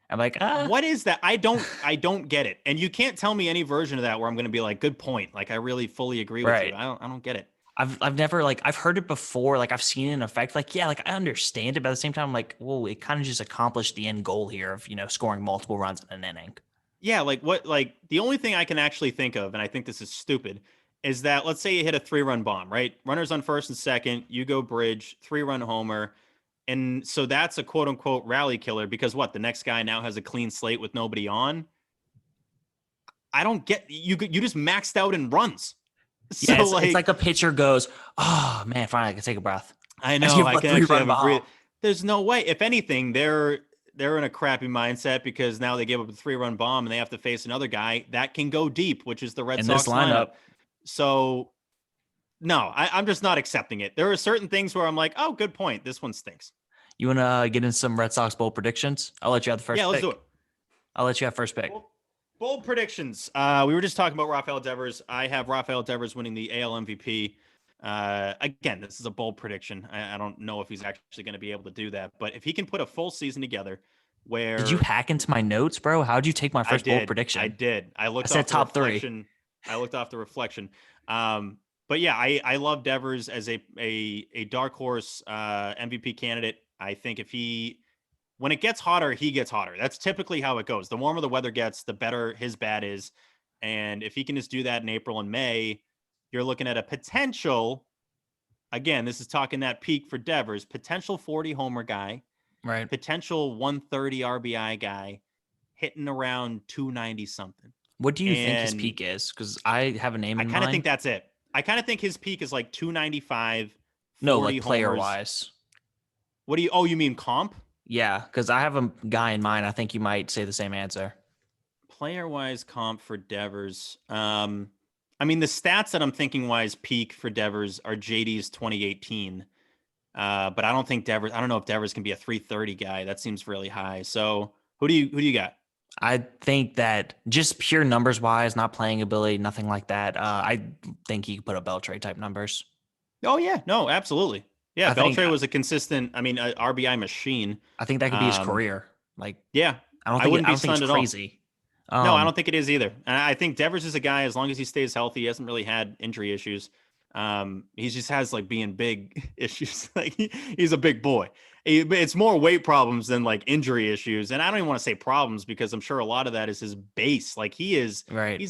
I'm like, what is that? I don't get it. And you can't tell me any version of that where I'm going to be like, good point. Like, I really fully agree with you. I don't get it. I've never like, I've heard it before. Like I've seen it in effect. Like, yeah, like I understand it, but at the same time, I'm like, well, it kind of just accomplished the end goal here of, scoring multiple runs in an inning. Yeah. Like the only thing I can actually think of, and I think this is stupid, is that let's say you hit a 3-run bomb, right? Runners on first and second, you go bridge, 3-run homer. And so that's a quote unquote rally killer because the next guy now has a clean slate with nobody on. I don't get, you just maxed out in runs. Yeah, so it's like a pitcher goes, oh man, finally I can take a breath. I know, I can actually have a breathe. There's no way. If anything, they're in a crappy mindset because now they give up a 3-run bomb and they have to face another guy that can go deep, which is the Red Sox lineup. So no, I'm just not accepting it. There are certain things where I'm like, oh, good point. This one stinks. You want to get in some Red Sox Bowl predictions? I'll let you have the first pick. Yeah, let's do it. I'll let you have first pick. Bold predictions. We were just talking about Rafael Devers. I have Rafael Devers winning the AL MVP. Again, this is a bold prediction. I don't know if he's actually going to be able to do that. But if he can put a full season together where... Did you hack into my notes, bro? How'd you take my first bold prediction? I did. I said top 3. I looked off the reflection. But yeah, I love Devers as a dark horse MVP candidate. I think when it gets hotter, he gets hotter. That's typically how it goes. The warmer the weather gets, the better his bat is. And if he can just do that in April and May, you're looking at a potential, again, this is talking that peak for Devers, potential 40 homer guy, right? Potential 130 RBI guy, hitting around 290 something. What do you think his peak is? Because I have a name in mind. I kind of think that's it. I kind of think his peak is like 295. No, like player wise. What do you? Oh, you mean comp? Yeah, because I have a guy in mind. I think you might say the same answer. Player wise comp for Devers. I mean, the stats that I'm thinking wise peak for Devers are JD's 2018. But I don't think Devers. I don't know if Devers can be a 330 guy. That seems really high. So who do you got? I think that just pure numbers wise, not playing ability, nothing like that. I think he could put up Beltre type numbers. Oh yeah, no, absolutely. Yeah, Beltre was a consistent, RBI machine. I think that could be his career. Like, yeah, I wouldn't be stunned at all. Crazy. No, I don't think it is either. And I think Devers is a guy, as long as he stays healthy, he hasn't really had injury issues. He just has like being big issues. Like he's a big boy. It's more weight problems than like injury issues. And I don't even want to say problems because I'm sure a lot of that is his base. Like he's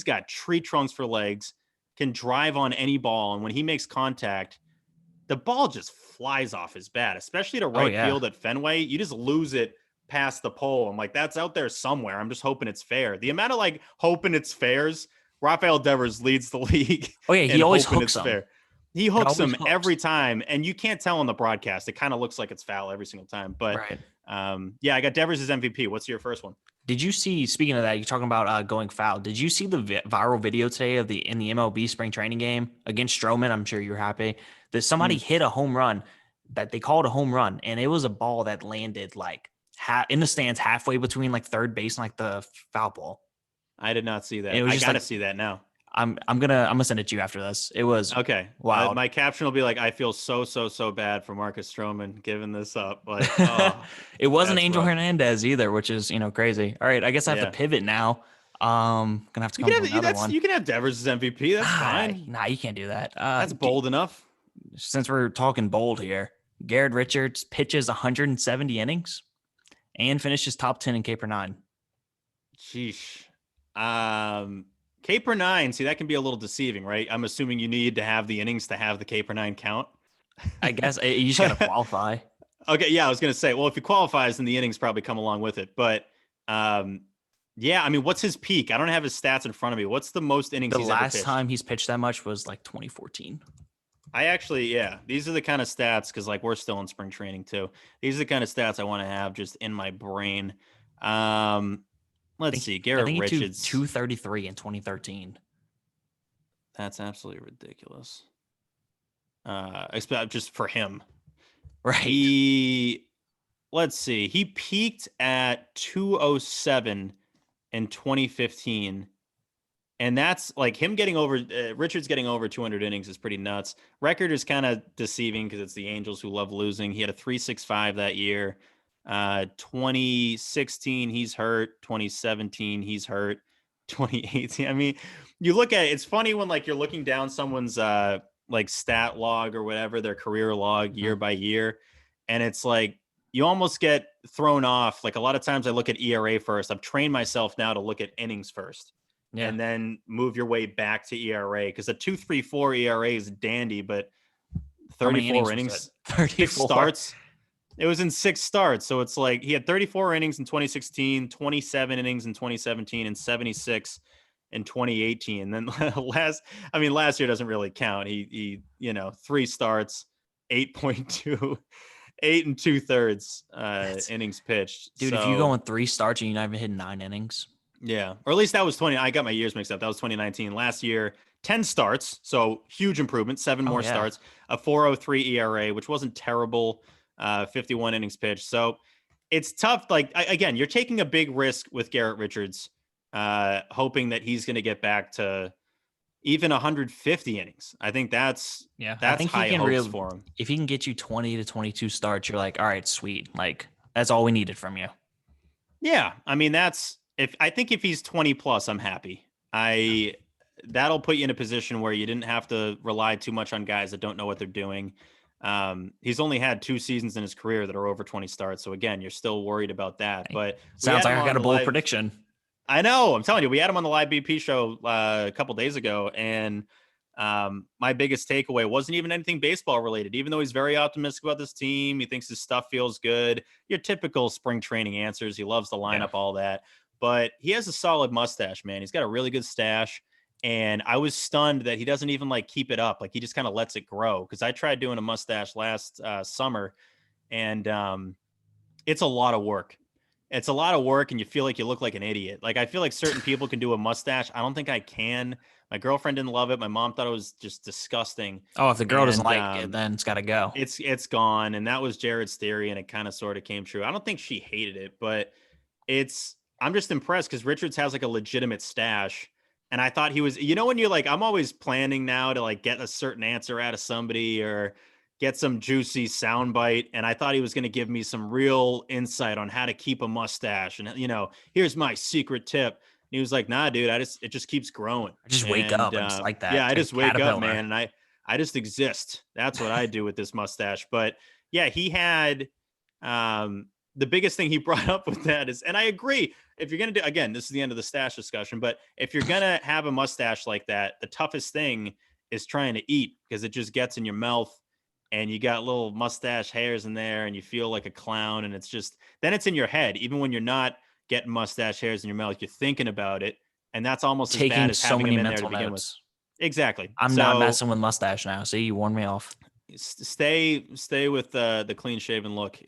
got tree trunks for legs, can drive on any ball. And when he makes contact, the ball just flies off his bat, especially to Oh, right yeah. field at Fenway. You just lose it past the pole. I'm like, that's out there somewhere. I'm just hoping it's fair. The amount of like hoping it's fairs, Rafael Devers leads the league Oh, yeah. in He always hoping hooks it's them. fair. He It hooks always them hooks. every time, and you can't tell on the broadcast. It kind of looks like it's foul every single time. But Right. yeah, I got Devers as MVP. What's your first one? Did you see, speaking of that, you're talking about going foul. Did you see the viral video today of in the MLB spring training game against Stroman? I'm sure you're happy that somebody hit a home run that they called a home run, and it was a ball that landed like in the stands halfway between like third base and like the foul ball. I did not see that. And it was I just got to like, see that now. I'm gonna send it to you after this. It was Okay. wild. My caption will be like, I feel so bad for Marcus Stroman giving this up. Like, oh, It wasn't that's Angel rough. Hernandez either, which is crazy. All right, I guess I have to Yeah. pivot now. Gonna have to You come can to have another one. you can have Devers as MVP. That's fine. Nah, you can't do that. That's bold enough. Since we're talking bold here, Garrett Richards pitches 170 innings and finishes top 10 in K per 9. Sheesh. K per 9. See, that can be a little deceiving, right? I'm assuming you need to have the innings to have the K per 9 count. I guess you just gotta qualify. Okay, yeah, I was gonna say, well, if he qualifies, then the innings probably come along with it. But yeah, I mean, what's his peak? I don't have his stats in front of me. What's the most innings The he's ever last pitched? time he's pitched that much was like 2014. I actually, yeah, these are the kind of stats because like we're still in spring training too. These are the kind of stats I want to have just in my brain. Let's see, I Garrett think he Richards. 233 in 2013. That's absolutely ridiculous. Just for him. Right. Let's see, he peaked at 207 in 2015. And that's like him getting over Richards getting over 200 innings is pretty nuts. Record is kind of deceiving because it's the Angels who love losing. He had a 3.65 that year. 2016, he's hurt. 2017, he's hurt. 2018. I mean, you look at it, it's funny when like you're looking down someone's like stat log or whatever, their career log year by year. And it's like you almost get thrown off. Like a lot of times I look at ERA first. I've trained myself now to look at innings first. Yeah. And then move your way back to ERA because a 2.34 ERA is dandy, but 34 innings, 34 starts. It was in 6 starts, so it's like he had 34 innings in 2016, 27 innings in 2017, and 76 in 2018. And then last year doesn't really count. He 3 starts, 8.2, 8 2/3 innings pitched. Dude, if you go in 3 starts and you're not even hitting 9 innings. Yeah, or at least that was 20. I got my years mixed up. That was 2019. Last year, 10 starts, so huge improvement. 7 more starts, a 4.03 ERA, which wasn't terrible. 51 innings pitched. So it's tough. Like again, you're taking a big risk with Garrett Richards, hoping that he's going to get back to even 150 innings. I think that's I think high hopes for him. If he can get you 20 to 22 starts, you're like, all right, sweet. Like that's all we needed from you. Yeah, I mean I think if he's 20 plus, I'm happy. That'll put you in a position where you didn't have to rely too much on guys that don't know what they're doing. He's only had 2 seasons in his career that are over 20 starts. So again, you're still worried about that. But sounds like I got a bold prediction. I know. I'm telling you, we had him on the live BP show a couple days ago, and my biggest takeaway wasn't even anything baseball related. Even though he's very optimistic about this team, he thinks his stuff feels good. Your typical spring training answers. He loves the lineup, all that. But he has a solid mustache, man. He's got a really good stash. And I was stunned that he doesn't even like keep it up. Like he just kind of lets it grow. Because I tried doing a mustache last summer, and it's a lot of work. It's a lot of work, and you feel like you look like an idiot. Like I feel like certain people can do a mustache. I don't think I can. My girlfriend didn't love it. My mom thought it was just disgusting. Oh, if the girl doesn't like it, then it's got to go. It's gone. And that was Jared's theory, and it kind of sort of came true. I don't think she hated it, but I'm just impressed because Richards has like a legitimate stash. And I thought he was, when you're like, I'm always planning now to like get a certain answer out of somebody or get some juicy soundbite. And I thought he was going to give me some real insight on how to keep a mustache. And, here's my secret tip. And he was like, nah, dude, it just keeps growing. I just wake up and just like that. Yeah, I just wake up, man. And I just exist. That's what I do with this mustache. But yeah, he had, the biggest thing he brought up with that is, and I agree, if you're going to do, again, this is the end of the stash discussion, but if you're going to have a mustache like that, the toughest thing is trying to eat because it just gets in your mouth and you got little mustache hairs in there and you feel like a clown, and then it's in your head. Even when you're not getting mustache hairs in your mouth, you're thinking about it. And that's almost as bad Taking as so having many him in there to mental begin with. notes. Exactly. I'm not So messing with mustache now. See, you warned me off. stay with the clean shaven look.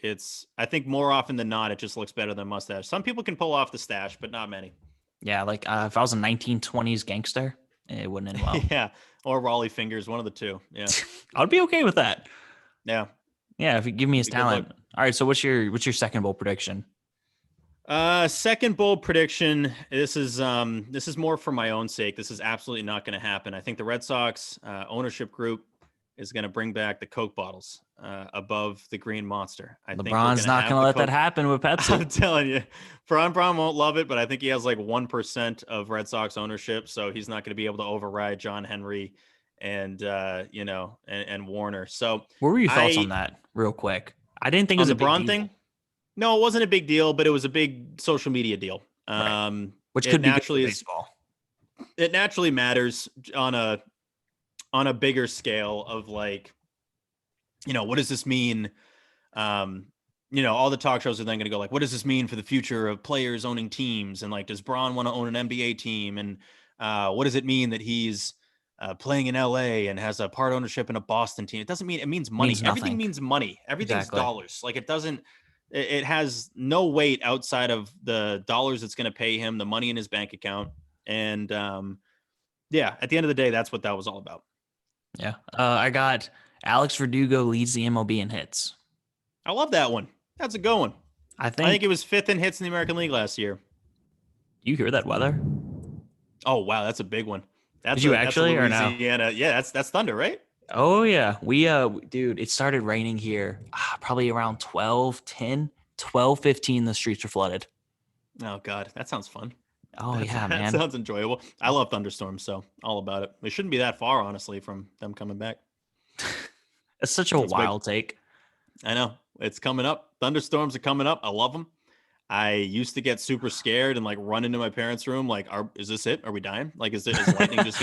I think more often than not, it just looks better than mustache. Some people can pull off the stash, but not many. Yeah, like if I was a 1920s gangster, it wouldn't end well. Yeah. Or Raleigh fingers, one of the two. Yeah. I'd be okay with that. Yeah. Yeah, if you give me his Be a good look. talent. All right, so what's your second bowl prediction? Second bold prediction. This is more for my own sake. This is absolutely not going to happen. I think the Red Sox ownership group is going to bring back the Coke bottles above the Green Monster. I think LeBron's not going to let that happen with Pepsi. I'm telling you, Braun won't love it, but I think he has like 1% of Red Sox ownership, so he's not going to be able to override John Henry and and Warner. So, what were your thoughts on that, real quick? I didn't think it was a big Braun deal. thing. No, it wasn't a big deal, but it was a big social media deal. Right. Which could be naturally good for baseball. It naturally matters on a bigger scale of like, what does this mean? All the talk shows are then going to go like, what does this mean for the future of players owning teams? And like, does Braun want to own an NBA team? And what does it mean that he's playing in LA and has a part ownership in a Boston team? It doesn't mean it means money. Everything means money. Everything's dollars. Like it has no weight outside of the dollars it's going to pay him, the money in his bank account. And at the end of the day, that's what that was all about. Yeah. I got Alex Verdugo leads the MLB in hits. I love that one. That's a good one. I think it was 5th in hits in the American League last year. You hear that weather? Oh, wow. That's a big one. Did you actually or no? Yeah, that's thunder, right? Oh, yeah. Dude, it started raining here probably around 12:15. The streets were flooded. Oh, God. That sounds fun. Oh, yeah, man. That sounds enjoyable. I love thunderstorms, so all about it. It shouldn't be that far, honestly, from them coming back. It's such a wild take. I know. It's coming up. Thunderstorms are coming up. I love them. I used to get super scared and like run into my parents' room. Like, is this it? Are we dying? Like, is lightning just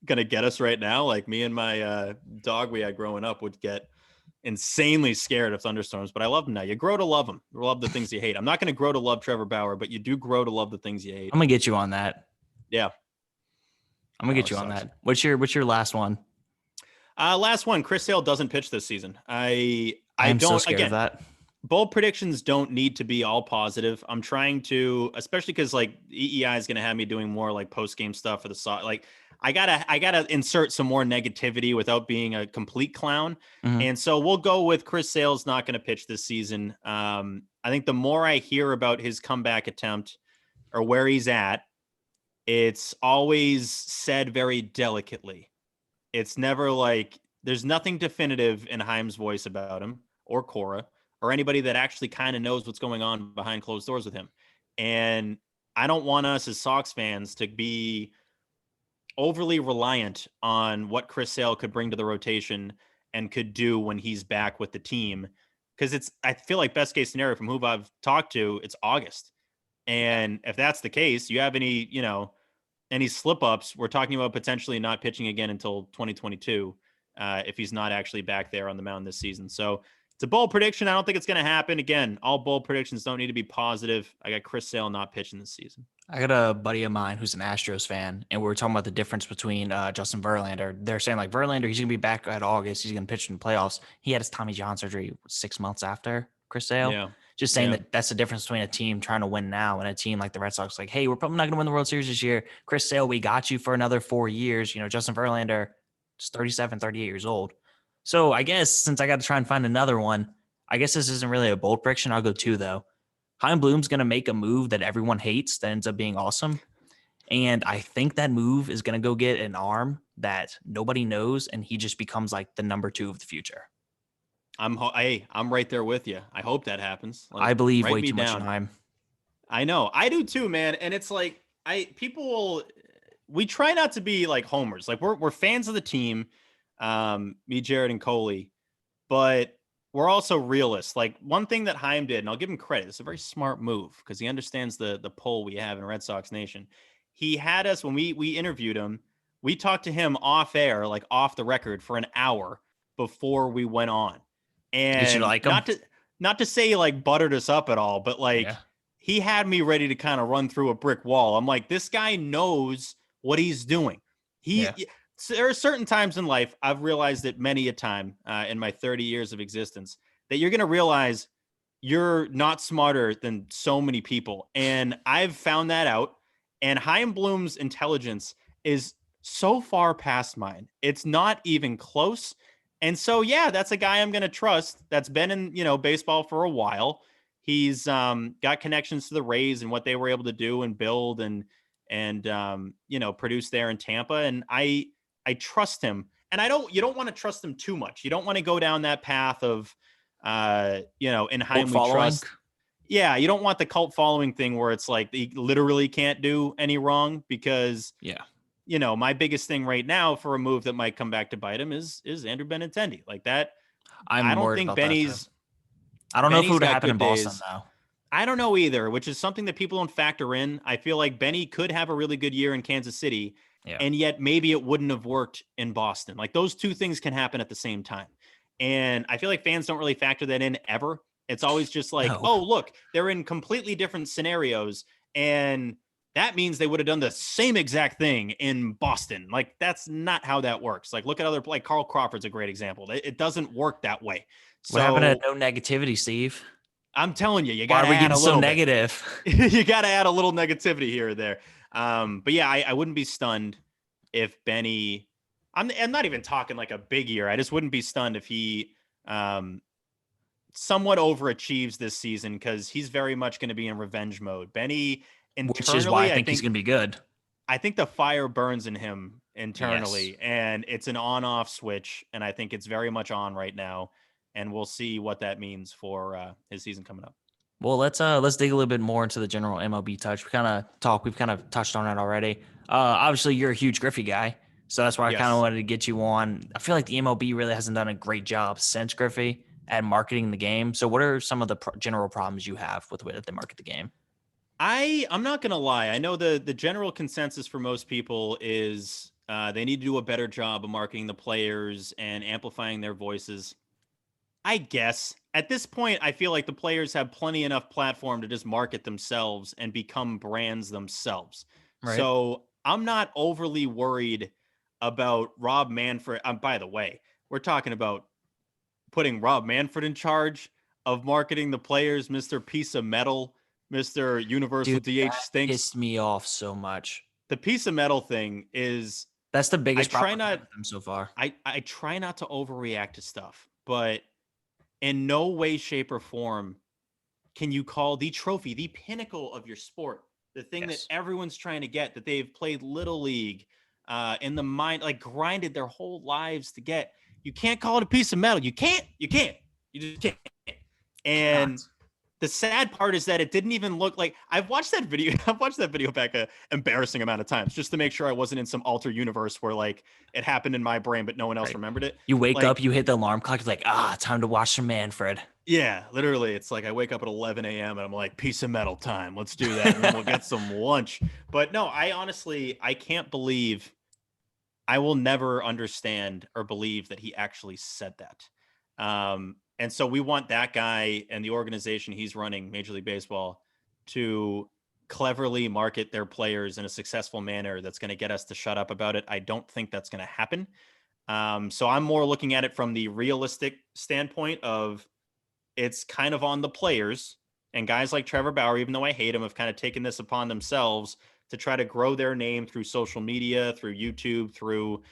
gonna get us right now? Like me and my dog we had growing up would get insanely scared of thunderstorms, but I love them now. You grow to love them. You love the things you hate. I'm not going to grow to love Trevor Bauer, but you do grow to love the things you hate. I'm gonna get you on that. Yeah, I'm gonna get you on that. What's your last one? Last one. Chris Sale doesn't pitch this season. I am don't. So scared of that. Bold predictions don't need to be all positive. I'm trying to, especially because like EEI is going to have me doing more like post game stuff for the Sox. Like I gotta insert some more negativity without being a complete clown. Mm-hmm. And so we'll go with Chris Sale's not going to pitch this season. I think the more I hear about his comeback attempt or where he's at, it's always said very delicately. It's never like there's nothing definitive in Chaim's voice about him or Cora or anybody that actually kind of knows what's going on behind closed doors with him. And I don't want us as Sox fans to be overly reliant on what Chris Sale could bring to the rotation and could do when he's back with the team. Because I feel like best case scenario from who I've talked to, it's August. And if that's the case, you have any slip ups, we're talking about potentially not pitching again until 2022 if he's not actually back there on the mound this season. So it's a bold prediction. I don't think it's going to happen. Again, all bold predictions don't need to be positive. I got Chris Sale not pitching this season. I got a buddy of mine who's an Astros fan, and we were talking about the difference between Justin Verlander. They're saying like Verlander, he's going to be back at August. He's going to pitch in the playoffs. He had his Tommy John surgery 6 months after Chris Sale. Yeah. Just saying that's the difference between a team trying to win now and a team like the Red Sox. Like, hey, we're probably not going to win the World Series this year. Chris Sale, we got you for another 4 years. Justin Verlander is 37, 38 years old. So I guess since I got to try and find another one, I guess this isn't really a bold prediction. I'll go 2, though. Chaim Bloom's going to make a move that everyone hates that ends up being awesome. And I think that move is going to go get an arm that nobody knows, and he just becomes like the number 2 of the future. I'm right there with you. I hope that happens. I believe way too much in Chaim. I know. I do too, man. And it's like we try not to be like homers. Like we're fans of the team, me, Jared, and Coley, but we're also realists. Like one thing that Chaim did, and I'll give him credit, it's a very smart move because he understands the pull we have in Red Sox Nation. He had us when we interviewed him. We talked to him off air, like off the record, for an hour before we went on. Did you And like him? not to say he like buttered us up at all, but like Yeah. he had me ready to kind of run through a brick wall. I'm like, this guy knows what he's doing. Yeah. There are certain times in life, I've realized it many a time in my 30 years of existence, that you're going to realize you're not smarter than so many people. And I've found that out. And Chaim Bloom's intelligence is so far past mine. It's not even close. And so, yeah, that's a guy I'm going to trust that's been in, baseball for a while. He's got connections to the Rays and what they were able to do and build and produce there in Tampa. And I trust him. And you don't want to trust him too much. You don't want to go down that path of, in Chaim we trust. Yeah, you don't want the cult following thing where it's like he literally can't do any wrong because, my biggest thing right now for a move that might come back to bite him is Andrew Benintendi. Like that, I don't think Benny's. I don't know if it would happen in Boston though. I don't know either, which is something that people don't factor in. I feel like Benny could have a really good year in Kansas City, and yet maybe it wouldn't have worked in Boston. Like those two things can happen at the same time. And I feel like fans don't really factor that in ever. It's always just like, oh, look, they're in completely different scenarios. And that means they would have done the same exact thing in Boston. Like, that's not how that works. Like, look at like Carl Crawford's a great example. It doesn't work that way. What happened to no negativity, Steve? I'm telling you, got to add a little so negative. You got to add a little negativity here or there. But yeah, I wouldn't be stunned if Benny, I'm not even talking like a big year. I just wouldn't be stunned if he somewhat overachieves this season because he's very much going to be in revenge mode. Benny internally, which is why I think he's going to be good. I think the fire burns in him internally, and it's an on-off switch, and I think it's very much on right now. And we'll see what that means for his season coming up. Well, let's dig a little bit more into the general MLB touch. We've kind of touched on it already. Obviously, you're a huge Griffey guy, so that's why I kind of wanted to get you on. I feel like the MLB really hasn't done a great job since Griffey at marketing the game. So, what are some of the general problems you have with the way that they market the game? I'm not gonna lie. I know the general consensus for most people is they need to do a better job of marketing the players and amplifying their voices. I guess at this point, I feel like the players have plenty enough platform to just market themselves and become brands themselves. Right. So I'm not overly worried about Rob Manfred. By the way, we're talking about putting Rob Manfred in charge of marketing the players, Mr. Piece of Metal, Mr. Universal DH stinks. Pissed me off so much. The piece of metal thing that's the biggest problem with them so far. I try not to overreact to stuff, but in no way, shape, or form can you call the trophy, the pinnacle of your sport, the thing that everyone's trying to get, that they've played Little League in the mind, like grinded their whole lives to get. You can't call it a piece of metal. You can't. You just can't. And the sad part is that it didn't even look like I've watched that video back an embarrassing amount of times just to make sure I wasn't in some alter universe where like it happened in my brain, but no one else remembered it. You wake up, you hit the alarm clock. You're like, time to watch some Manfred. Yeah, literally. It's like I wake up at 11 a.m. and I'm like, piece of metal time. Let's do that. And then we'll get some lunch. But no, I can't believe I will never understand or believe that he actually said that. And so we want that guy and the organization he's running, Major League Baseball, to cleverly market their players in a successful manner that's going to get us to shut up about it. I don't think that's going to happen. So I'm more looking at it from the realistic standpoint of it's kind of on the players, and guys like Trevor Bauer, even though I hate him, have kind of taken this upon themselves to try to grow their name through social media, through YouTube, through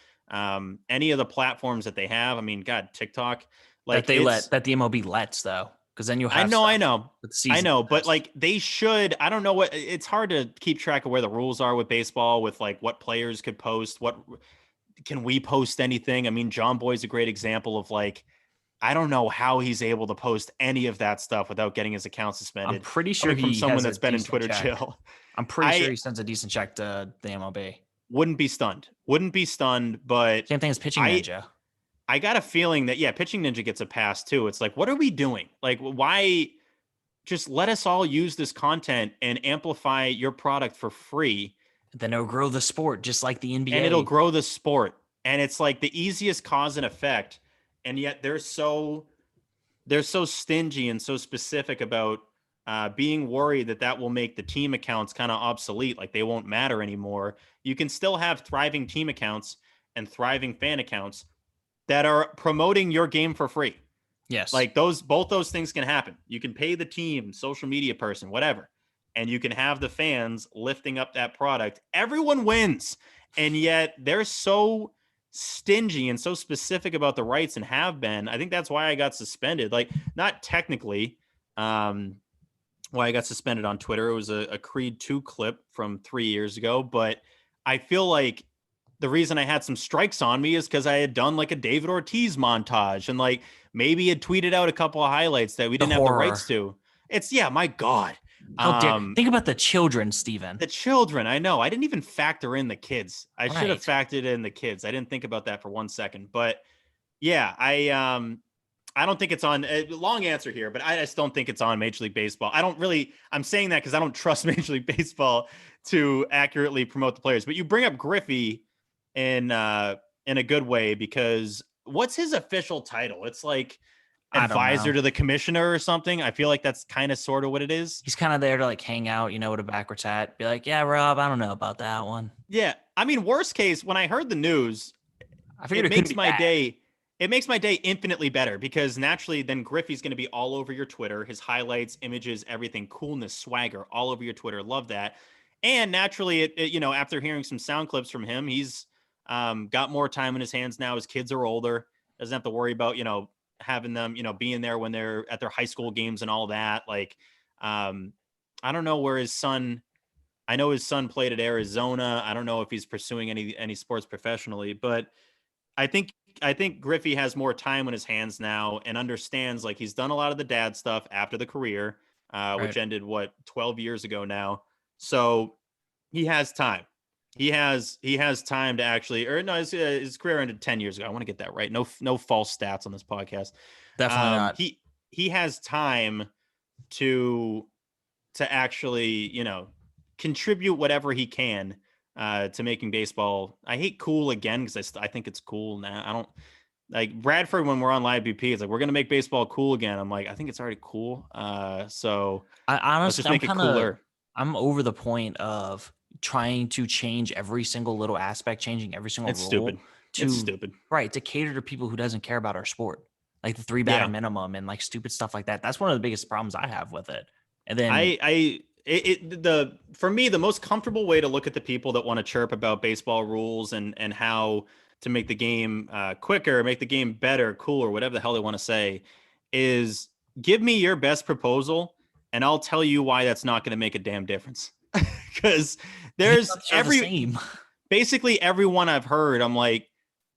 any of the platforms that they have. I mean, God, TikTok. Like that the MLB lets though, because then you have. I know, but like they should. I don't know what. It's hard to keep track of where the rules are with baseball, with like what players could post. What can we post anything? I mean, John Boy's a great example of like, I don't know how he's able to post any of that stuff without getting his account suspended. I'm pretty sure from someone that's been in Twitter jail. I'm pretty sure he sends a decent check to the MLB. Wouldn't be stunned, but same thing as Pitching Ninja. I got a feeling that, Pitching Ninja gets a pass too. It's like, what are we doing? Like, why just let us all use this content and amplify your product for free? Then it'll grow the sport just like the NBA. And it'll grow the sport. And it's like the easiest cause and effect. and yet they're so stingy and so specific about being worried that will make the team accounts kind of obsolete, like they won't matter anymore. You can still have thriving team accounts and thriving fan accounts that are promoting your game for free. Yes. Like both those things can happen. You can pay the team, social media person, whatever, and you can have the fans lifting up that product. Everyone wins. And yet they're so stingy and so specific about the rights and have been. I think that's why I got suspended. Like, not technically why I got suspended on Twitter. It was a Creed 2 clip from 3 years ago. But I feel like the reason I had some strikes on me is because I had done like a David Ortiz montage and like maybe had tweeted out a couple of highlights that we didn't have the rights to. It's my God. Think about the children, Steven. The children, I know. I didn't even factor in the kids. I should have factored in the kids. I didn't think about that for 1 second. But yeah, I don't think it's on. Long answer here, but I just don't think it's on Major League Baseball. I'm saying that because I don't trust Major League Baseball to accurately promote the players. But you bring up Griffey in a good way, because what's his official title? It's like advisor to the commissioner or something. I feel like that's kind of sort of what it is. He's kind of there to like hang out, with a backwards hat, be like, yeah, Rob, I don't know about that one. Yeah. I mean, worst case, when I heard the news, I figured it makes my day infinitely better, because naturally then Griffey's going to be all over your Twitter, his highlights, images, everything, coolness, swagger, all over your Twitter. Love that. And naturally, after hearing some sound clips from him, he's got more time in his hands now. His kids are older. Doesn't have to worry about, having them, being there when they're at their high school games and all that. Like, I don't know where his son, I know his son played at Arizona. I don't know if he's pursuing any sports professionally, but I think Griffey has more time on his hands now and understands, like, he's done a lot of the dad stuff after the career, which ended 12 years ago now. So he has time. He has time to actually, or no, his career ended 10 years ago. I want to get that right. No false stats on this podcast. Definitely not. He has time to actually, contribute whatever he can to making baseball. I hate cool again, because I think it's cool now. I don't like Bradford when we're on live BP. It's like, we're going to make baseball cool again. I'm like, I think it's already cool. So I honestly, let's just make it cooler. I'm over the point of trying to change every single little aspect, changing every single rule. It's stupid. Right. To cater to people who doesn't care about our sport, like the 3-batter minimum and like stupid stuff like that. That's one of the biggest problems I have with it. And then for me, the most comfortable way to look at the people that want to chirp about baseball rules and how to make the game quicker, make the game better, cooler, whatever the hell they want to say, is give me your best proposal and I'll tell you why that's not going to make a damn difference. Because there's basically everyone I've heard, I'm like,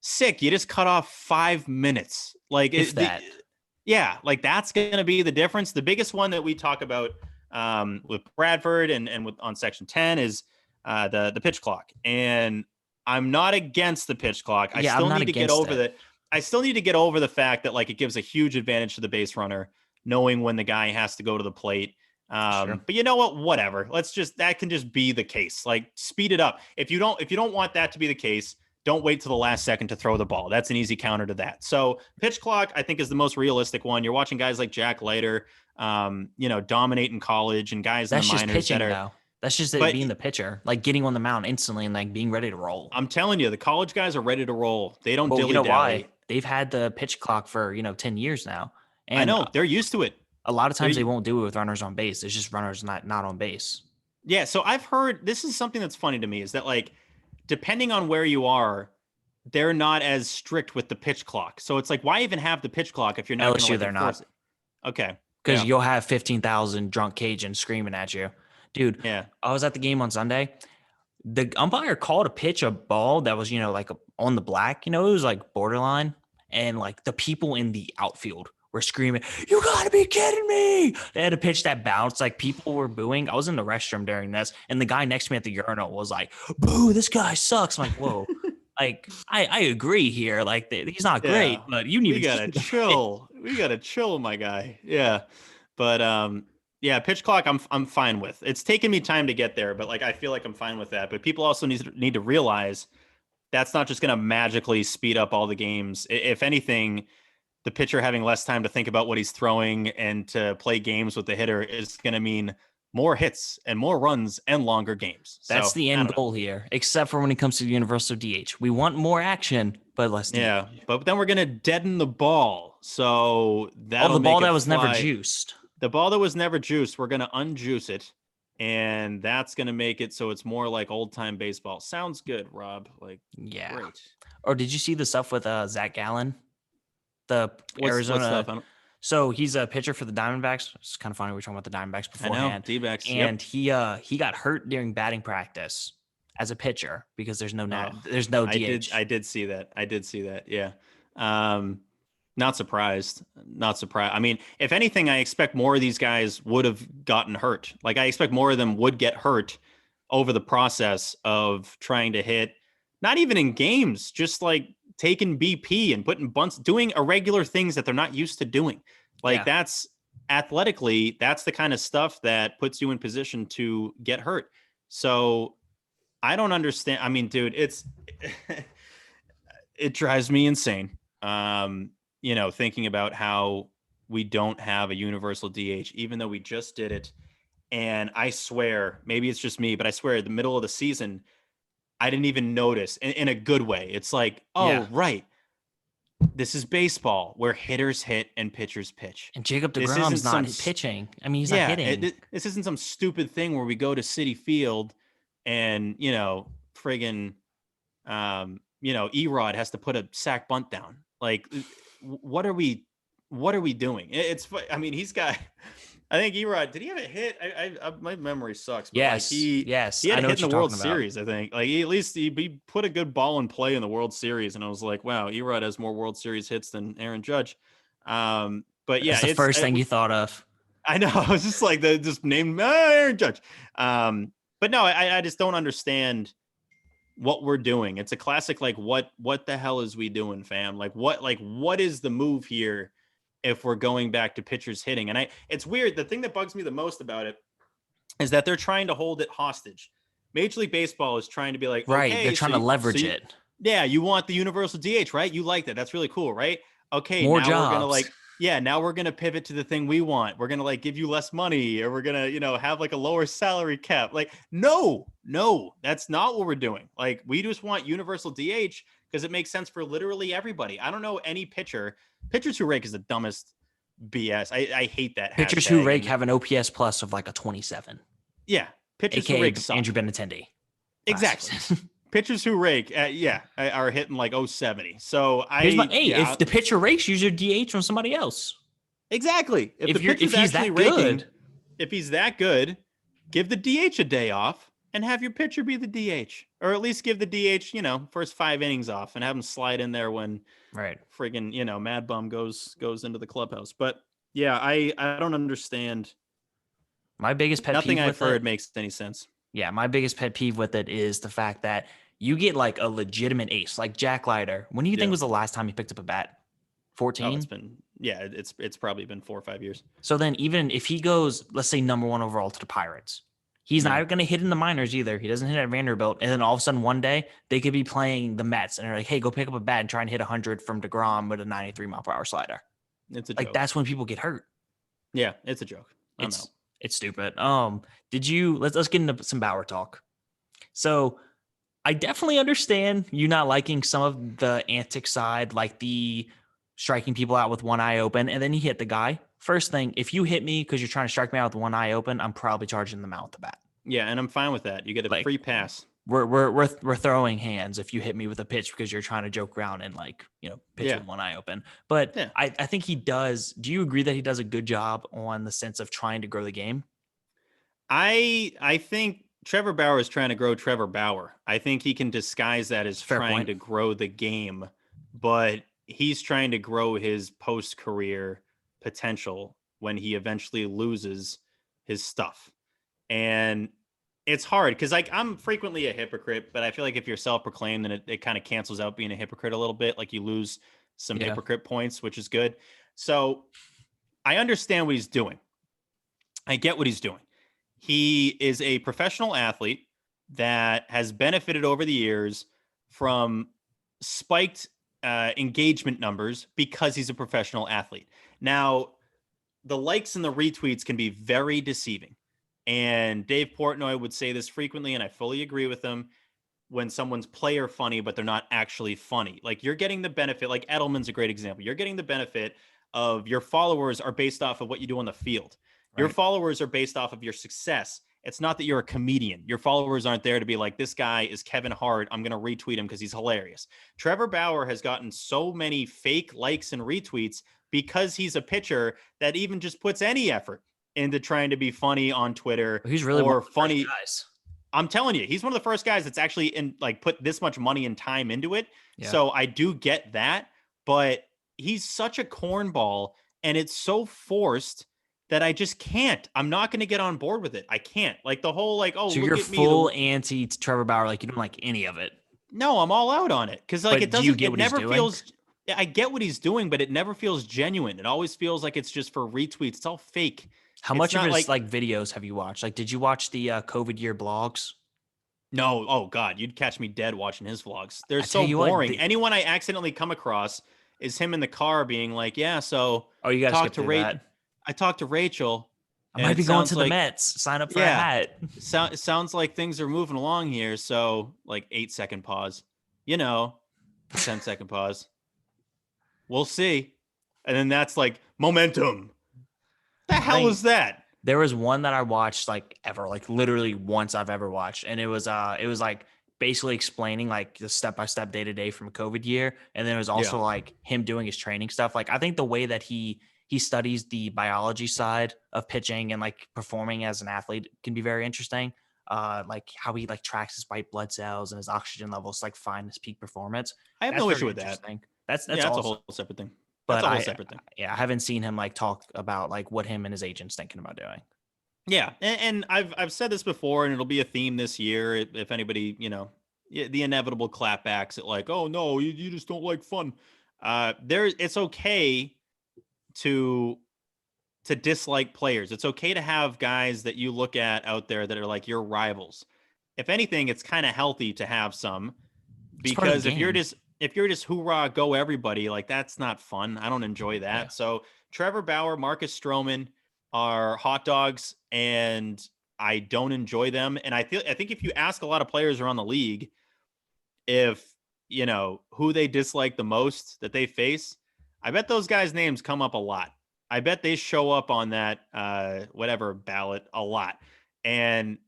sick, you just cut off 5 minutes. Like, like that's going to be the difference. The biggest one that we talk about with Bradford and with on Section 10 is the pitch clock. And I'm not against the pitch clock. I still need to get over the fact that, like, it gives a huge advantage to the base runner knowing when the guy has to go to the plate. But you know what? Whatever. That can just be the case. Like, speed it up. If you don't want that to be the case, don't wait till the last second to throw the ball. That's an easy counter to that. So pitch clock, I think, is the most realistic one. You're watching guys like Jack Leiter, dominate in college, and guys in the minors pitching, that are. Though. That's just being the pitcher, like getting on the mound instantly and like being ready to roll. I'm telling you, the college guys are ready to roll. They don't dilly-dally. You know why? They've had the pitch clock for 10 years now. And I know they're used to it. A lot of times they won't do it with runners on base. It's just runners not on base. Yeah. So I've heard, this is something that's funny to me, is that, like, depending on where you are, they're not as strict with the pitch clock. So it's like, why even have the pitch clock if you're not going to they're not. Okay. Because you'll have 15,000 drunk Cajuns screaming at you. Dude, I was at the game on Sunday. The umpire called a ball that was, like on the black, it was like borderline. And like the people in the outfield were screaming, "You gotta be kidding me!" They had a pitch that bounced. Like, people were booing. I was in the restroom during this, and the guy next to me at the urinal was like, "Boo, this guy sucks." I'm like, whoa. Like, I agree here. Like, he's not great, but we gotta chill. We gotta chill, my guy. Yeah. But pitch clock, I'm fine with. It's taken me time to get there, but like, I feel like I'm fine with that. But people also need to realize that's not just going to magically speed up all the games. If anything, the pitcher having less time to think about what he's throwing and to play games with the hitter is going to mean more hits and more runs and longer games. That's So the I end don't know. goal here, except for when it comes to the universal DH. We want more action, but less DH. Yeah, but then we're going to deaden the ball. So Oh, that'll the ball make that it was never fly. juiced. The ball that was never juiced, we're going to unjuice it. And that's going to make it so it's more like old time baseball. Sounds good, Rob. Like, Yeah. great. Or did you see the stuff with Zach Gallen? The What Arizona. stuff? So he's a pitcher for the Diamondbacks. It's kind of funny. We were talking about the Diamondbacks beforehand. I know, D-backs. And he got hurt during batting practice as a pitcher because there's no DH. I did see that. Yeah. Not surprised. I mean, if anything, I expect more of these guys would have gotten hurt. Like I expect more of them would get hurt over the process of trying to hit, not even in games, just like taking BP and putting bunts, doing irregular things that they're not used to doing. Like that's athletically, that's the kind of stuff that puts you in position to get hurt. So I don't understand. I mean, dude, it drives me insane. Thinking about how we don't have a universal DH, even though we just did it. And I swear, maybe it's just me, but I swear at the middle of the season, I didn't even notice in a good way. It's like, right. This is baseball where hitters hit and pitchers pitch. And Jacob deGrom's not pitching. I mean, he's not hitting. This isn't some stupid thing where we go to Citi Field and, friggin', Erod has to put a sack bunt down. Like, what are we doing? I mean, I think Erod, did he have a hit? My memory sucks. But yes. He had a hit in the World Series, I think. Like, at least he put a good ball in play in the World Series. And I was like, wow, Erod has more World Series hits than Aaron Judge. But yeah. That's the first thing you thought of. I know. I was just like, just named Aaron Judge. But no, I just don't understand what we're doing. It's a classic, like, what the hell is we doing, fam? Like, what is the move here if we're going back to pitchers hitting? And it's weird. The thing that bugs me the most about it is that they're trying to hold it hostage. Major League Baseball is trying to be like, right. Okay, they're trying to leverage it. Yeah. You want the universal DH, right? You like that. That's really cool, right? Okay. More now jobs. now we're going to pivot to the thing we want. We're going to give you less money, or we're going to, have like a lower salary cap. Like, no, that's not what we're doing. Like, we just want universal DH because it makes sense for literally everybody. I don't know any pitchers who rake is the dumbest BS. I hate that. Pitchers who rake have an OPS plus of like a 27. Yeah. Pitchers AKA who rake suck. Andrew Benintendi. Exactly. Pitchers who rake, are hitting like 070. So if the pitcher rakes, use your DH from somebody else. Exactly. If he's that good, give the DH a day off and have your pitcher be the DH, or at least give the DH, first 5 innings off and have him slide in there when friggin', Mad Bum goes into the clubhouse. But yeah, I don't understand. My biggest pet peeve Nothing I've heard makes any sense. Yeah, my biggest pet peeve with it is the fact that you get like a legitimate ace, like Jack Leiter. When do you think was the last time he picked up a bat? 14? It's probably been 4 or 5 years. So then even if he goes, let's say number 1 overall to the Pirates, he's not going to hit in the minors either. He doesn't hit at Vanderbilt. And then all of a sudden one day they could be playing the Mets and they're like, hey, go pick up a bat and try and hit 100 from DeGrom with a 93 mile per hour slider. It's a joke. That's when people get hurt. Yeah, it's a joke. It's stupid. Let's get into some Bauer talk. So I definitely understand you not liking some of the antic side, like the striking people out with one eye open, and then you hit the guy. First thing, if you hit me because you're trying to strike me out with one eye open, I'm probably charging them out with the bat. Yeah, and I'm fine with that. You get a free pass. We're throwing hands if you hit me with a pitch because you're trying to joke around and pitch with one eye open. But I think he does. Do you agree that he does a good job on the sense of trying to grow the game? I think Trevor Bauer is trying to grow Trevor Bauer. I think he can disguise that as trying to grow the game, but he's trying to grow his post-career potential when he eventually loses his stuff. And it's hard because I'm frequently a hypocrite, but I feel like if you're self-proclaimed, then it kind of cancels out being a hypocrite a little bit. Like you lose some hypocrite points, which is good. So I understand what he's doing. I get what he's doing. He is a professional athlete that has benefited over the years from spiked engagement numbers because he's a professional athlete. Now, the likes and the retweets can be very deceiving. And Dave Portnoy would say this frequently, and I fully agree with him. When someone's player funny, but they're not actually funny, like you're getting the benefit, like Edelman's a great example. You're getting the benefit of your followers are based off of what you do on the field. Your Right. followers are based off of your success. It's not that you're a comedian. Your followers aren't there to be like, this guy is Kevin Hart, I'm going to retweet him because he's hilarious. Trevor Bauer has gotten so many fake likes and retweets because he's a pitcher that even just puts any effort into trying to be funny on Twitter He's really one or of the first funny. guys. I'm telling you, he's one of the first guys that's actually in like put this much money and time into it. Yeah. So I do get that, but he's such a cornball and it's so forced that I just can't. I'm not going to get on board with it. I can't. Like the whole like, oh, So look you're at me. full anti Trevor Bauer, like you don't like any of it. No, I'm all out on it because like But it do you doesn't. get It what he's never doing? feels. I get what he's doing, but it never feels genuine. It always feels like it's just for retweets. It's all fake. How It's much of not his like videos have you watched? Like, did you watch the COVID year blogs? No, oh God, you'd catch me dead watching his vlogs. They're I tell so you what, boring. Anyone I accidentally come across is him in the car being like, "Yeah, so Oh, you gotta talk skip to through that. I talked to Rachel, I and might it be going sounds to the like Mets. Sign up for a yeah, hat. it sounds like things are moving along here. So like 8-second pause, you know, 10-second pause. We'll see, and then that's like momentum. The I hell think is that? there was one that I watched like ever, like literally once I've ever watched, and it was like basically explaining like the step by step day to day from a COVID year, and then it was also Yeah. like him doing his training stuff. Like I think the way that he studies the biology side of pitching and like performing as an athlete can be very interesting. Like how he like tracks his white blood cells and his oxygen levels, like find his peak performance. I have That's no very issue with that. interesting. That's Yeah, that's a awesome. whole separate thing. That's But a whole separate thing. yeah, I haven't seen him like talk about like what him and his agent's thinking about doing. Yeah, and I've said this before, and it'll be a theme this year. If anybody, the inevitable clapbacks at like, oh no, you just don't like fun. It's okay to dislike players. It's okay to have guys that you look at out there that are like your rivals. If anything, it's kind of healthy to have some because if you're just hoorah go everybody, like that's not fun. I don't enjoy that. Yeah. So Trevor Bauer, Marcus Stroman are hot dogs, and I don't enjoy them. And I think if you ask a lot of players around the league if who they dislike the most that they face, I bet those guys' names come up a lot. I bet they show up on that whatever ballot a lot. And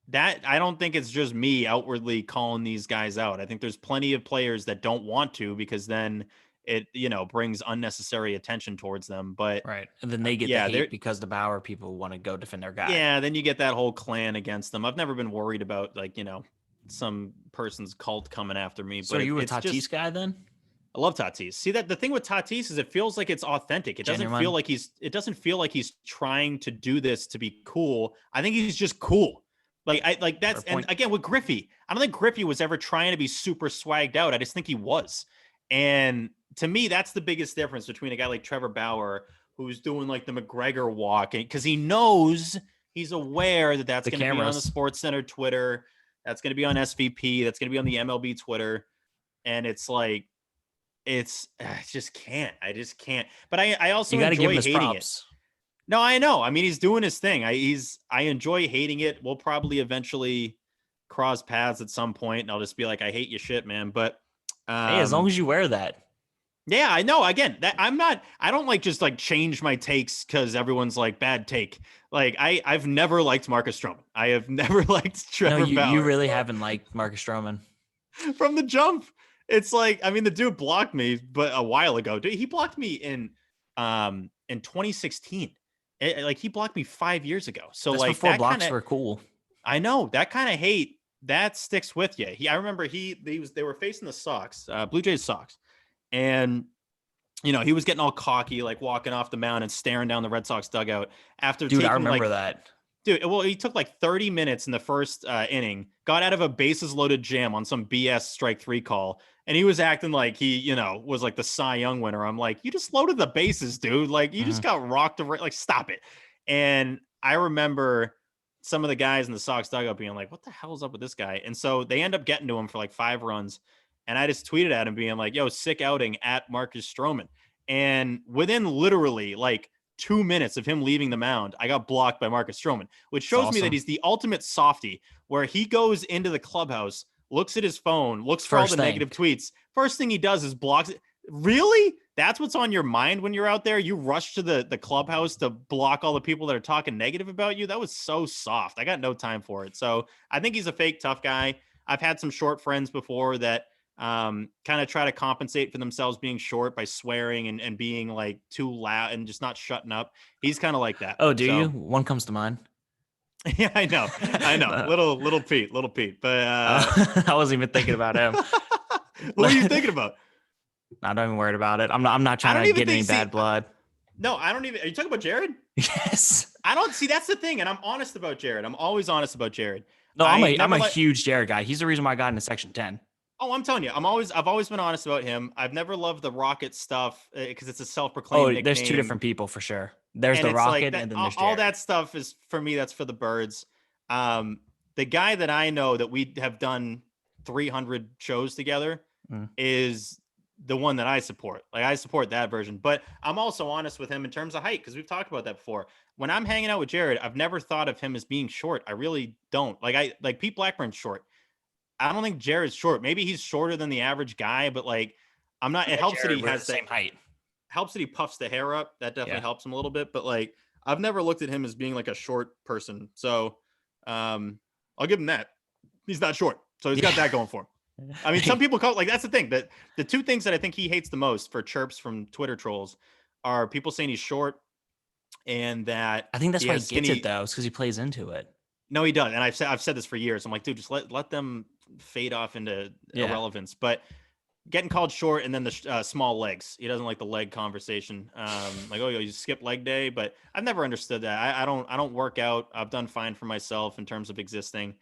that I don't think it's just me outwardly calling these guys out. I think there's plenty of players that don't want to because then it brings unnecessary attention towards them. But right, and then they get the hate because the Bauer people want to go defend their guy. Yeah, then you get that whole clan against them. I've never been worried about like some person's cult coming after me. So but you a Tatis guy then? I love Tatis. See, that the thing with Tatis is it feels like it's authentic. It doesn't feel like he's trying to do this to be cool. I think he's just cool. Like that's, and again with Griffey, I don't think Griffey was ever trying to be super swagged out. I just think he was. And to me, that's the biggest difference between a guy like Trevor Bauer, who's doing like the McGregor walk, because he knows, he's aware that that's going to be on the Sports Center Twitter, that's going to be on SVP, that's going to be on the MLB Twitter, and it's like, I just can't. But I also enjoy hating it. No, I know. I mean, he's doing his thing. I enjoy hating it. We'll probably eventually cross paths at some point, and I'll just be like, I hate your shit, man. But hey, as long as you wear that. Yeah, I know. Again, that I don't like just like change my takes because everyone's like bad take. Like I've never liked Marcus Stroman. I have never liked Trevor Bauer. You really haven't liked Marcus Stroman from the jump. It's like, I mean, the dude blocked me, but a while ago, dude, he blocked me in 2016. Like he blocked me 5 years ago. So that's like before that blocks were cool. I know that kind of hate that sticks with you. I remember they were facing the Sox, Blue Jays Sox. And, he was getting all cocky, like walking off the mound and staring down the Red Sox dugout after taking, I remember that. Dude, well, he took like 30 minutes in the first inning, got out of a bases loaded jam on some BS strike 3 call, and he was acting like he, was like the Cy Young winner. I'm like, you just loaded the bases, dude. Like, you just got rocked over. Like, stop it. And I remember some of the guys in the Sox dugout being like, what the hell is up with this guy? And so they end up getting to him for like 5 runs. And I just tweeted at him being like, yo, sick outing at Marcus Stroman. And within literally like 2 minutes of him leaving the mound, I got blocked by Marcus Stroman, which shows me that he's the ultimate softie, where he goes into the clubhouse, looks at his phone, looks for all the negative tweets. First thing he does is blocks it. Really? That's what's on your mind when you're out there? You rush to the clubhouse to block all the people that are talking negative about you? That was so soft. I got no time for it. So I think he's a fake tough guy. I've had some short friends before that kind of try to compensate for themselves being short by swearing and being like too loud and just not shutting up. He's kind of like that. Oh, do you? One comes to mind. Yeah, I know. Little Pete. But I wasn't even thinking about him. What are you thinking about? I'm not even worried about it. I'm not trying to get any bad blood. No, I don't even. Are you talking about Jared? Yes. I don't see. That's the thing, and I'm honest about Jared. I'm always honest about Jared. No, I'm a huge Jared guy. He's the reason why I got into Section 10. Oh, I'm telling you, I've always been honest about him. I've never loved the Rocket stuff because it's a self-proclaimed nickname. There's two different people for sure. There's the Rocket, and then there's Jared. All that stuff is for me. That's for the birds. The guy that I know that we have done 300 shows together is the one that I support. Like, I support that version, but I'm also honest with him in terms of height, because we've talked about that before. When I'm hanging out with Jared, I've never thought of him as being short. I really don't. Like Pete Blackburn's short. I don't think Jared's short. Maybe he's shorter than the average guy, but like, I'm not. It helps Jared that he has the same height. Helps that he puffs the hair up. That definitely helps him a little bit. But like, I've never looked at him as being like a short person. So I'll give him that. He's not short, so he's got that going for him. I mean, some people call it, like, that's the thing, that the two things that I think he hates the most for chirps from Twitter trolls are people saying he's short, and that I think that's why he gets it though, is because he plays into it. No, he does, and I've said this for years. I'm like, dude, just let them fade off into irrelevance. But getting called short, and then the small legs. He doesn't like the leg conversation. Like, oh, you skip leg day, but I've never understood that. I don't work out. I've done fine for myself in terms of existing.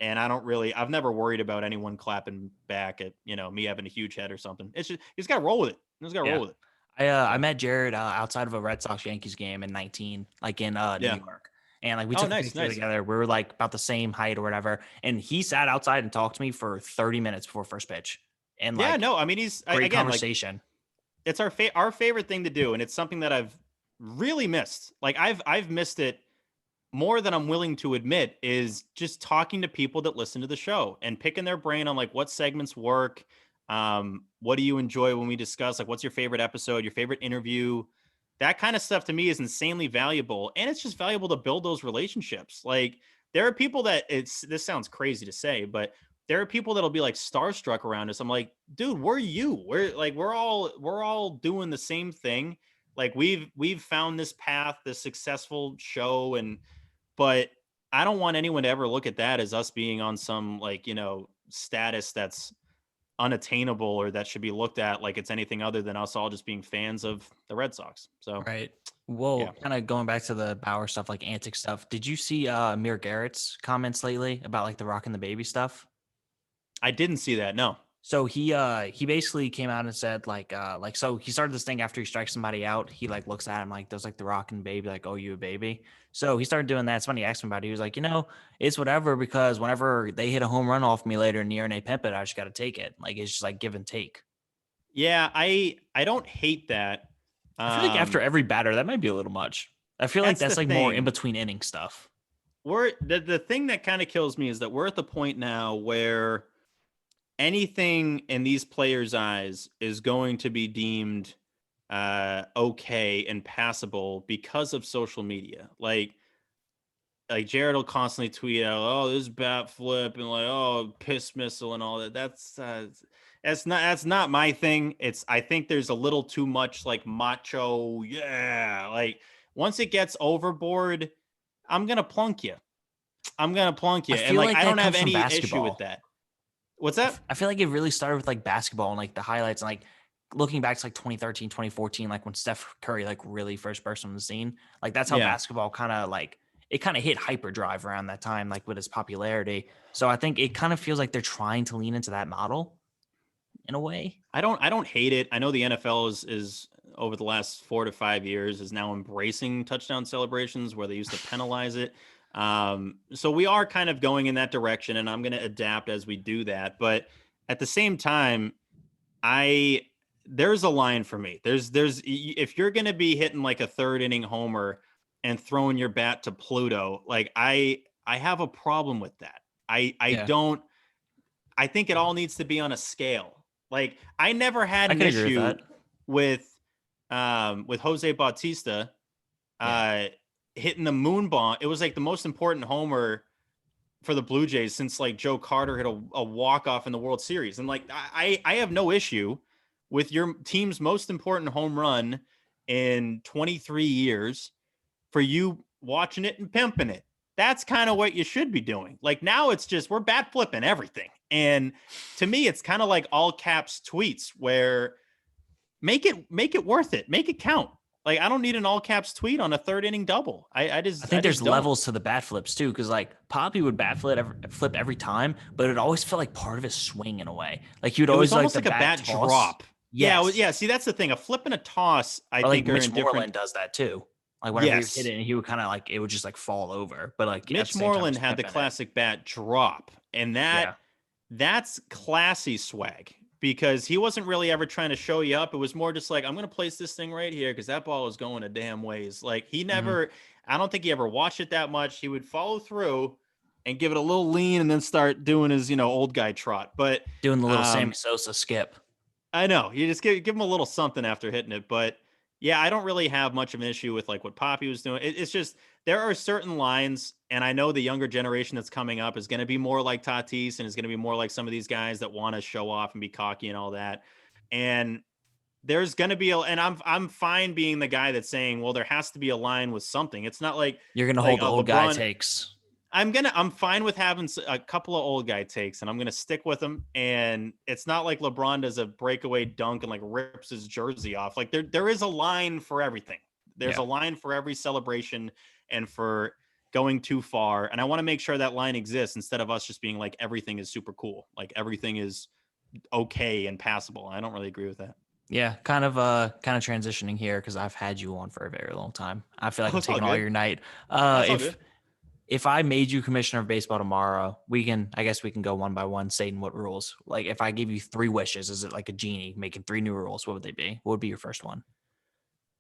And I've never worried about anyone clapping back at, me having a huge head or something. It's just, he's got to roll with it. Roll with it. I met Jared outside of a Red Sox Yankees game in 19, like in New York. And like we took a picture together. We were like about the same height or whatever. And he sat outside and talked to me for 30 minutes before first pitch. And he's great conversation. Like, it's our favorite thing to do. And it's something that I've really missed. Like I've missed it more than I'm willing to admit, is just talking to people that listen to the show and picking their brain on like what segments work. What do you enjoy when we discuss, like, what's your favorite episode, your favorite interview? That kind of stuff to me is insanely valuable. And it's just valuable to build those relationships. Like, there are people that this sounds crazy to say, but there are people that'll be like starstruck around us. I'm like, dude, we're all doing the same thing. Like, we've found this path, this successful show, but I don't want anyone to ever look at that as us being on some, like, status that's unattainable, or that should be looked at like it's anything other than us all just being fans of the Red Sox. So, right. Well, kind of going back to the Bauer stuff, like antic stuff. Did you see Amir Garrett's comments lately about like the rocking the baby stuff? I didn't see that. No. So he basically came out and said so he started this thing after he strikes somebody out. He like looks at him like, does like the rockin' baby, like, oh, you a baby. So he started doing that. It's funny, he asked him about it. He was like, it's whatever, because whenever they hit a home run off me later in the year and they pimp it, I just got to take it. Like, it's just like give and take. Yeah, I don't hate that. I feel like after every batter, that might be a little much. I feel like that's like more in between inning stuff. The thing that kind of kills me is that we're at the point now where anything in these players' eyes is going to be deemed okay and passable because of social media. Like Jared will constantly tweet out, oh, this bat flip, and like, oh, piss missile and all that. That's not my thing. I think there's a little too much like macho. Yeah. Like, once it gets overboard, I'm going to plunk you. And like, I don't have any issue with that. What's that? I feel like it really started with like basketball and like the highlights, and like looking back to like 2013, 2014, like when Steph Curry like really first burst on the scene. Like, that's how basketball kind of hit hyperdrive around that time, like with its popularity. So I think it kind of feels like they're trying to lean into that model in a way. I don't hate it. I know the NFL is over the last 4 to 5 years is now embracing touchdown celebrations where they used to penalize it. So we are kind of going in that direction, and I'm going to adapt as we do that. But at the same time, there's a line for me. If you're going to be hitting like a third inning homer and throwing your bat to Pluto, like I have a problem with that. I Yeah, don't. I think it all needs to be on a scale. Like I never had I an can agree with issue that. with Jose Bautista Yeah, hitting the moon bomb. It was like the most important homer for the Blue Jays since like Joe Carter hit a walk-off in the World Series. And like I have no issue with your team's most important home run in 23 years for you watching it and pimping it. That's kind of what you should be doing. Like now it's just we're bat flipping everything. And to me, it's kind of like all caps tweets where make it worth it. Make it count. Like I don't need an all caps tweet on a third inning double. I think there's just don't. levels to the bat flips too, because like Poppy would flip every time, but it always felt like part of his swing in a way. Like he would It was always like almost the like a bat toss. drop. Yes. Yeah. See, that's the thing. A flip and a toss, I Or like think, are Mitch in different. Moreland does that too. Like whenever Yes. he would hit it, and he would kind of like it would just like fall over. But like Mitch Moreland had the classic bat drop, and that's classy swag because he wasn't really ever trying to show you up. It was more just like, I'm going to place this thing right here because that ball is going a damn ways. Like he never, I don't think he ever watched it that much. He would follow through and give it a little lean and then start doing his, old guy trot. But doing the little Sammy Sosa skip. I know you just give him a little something after hitting it. But yeah, I don't really have much of an issue with like what Poppy was doing. It's just, there are certain lines, and I know the younger generation that's coming up is going to be more like Tatis and is going to be more like some of these guys that want to show off and be cocky and all that. And there's going to be and I'm fine being the guy that's saying, well, there has to be a line with something. It's not like you're going to hold the old guy takes. I'm fine with having a couple of old guy takes, and I'm going to stick with them. And it's not like LeBron does a breakaway dunk and like rips his jersey off. Like there is a line for everything. There's a line for every celebration and for going too far. And I want to make sure that line exists instead of us just being like, everything is super cool. Like everything is okay and passable. I don't really agree with that. Yeah, kind of transitioning here because I've had you on for a very long time. I feel like I'm taking all your night. If I made you commissioner of baseball tomorrow, I guess we can go one by one, stating what rules. Like if I give you 3 wishes, is it like a genie making 3 new rules? What would they be? What would be your first one?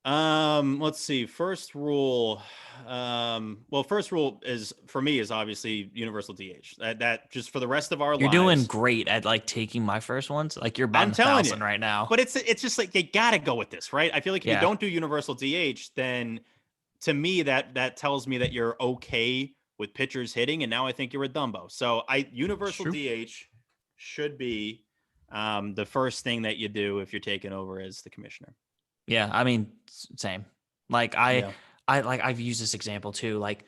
Let's see. First rule. First rule is for me is obviously universal DH. That just for the rest of our lives. You're doing great at like taking my first ones. Like you're about 1,000 right now. But it's just like you gotta go with this, right? I feel like if you don't do universal DH, then to me that tells me that you're okay with pitchers hitting, and now I think you're a Dumbo. So universal DH should be the first thing that you do if you're taking over as the commissioner. Yeah, I mean, same. Like I've used this example too. Like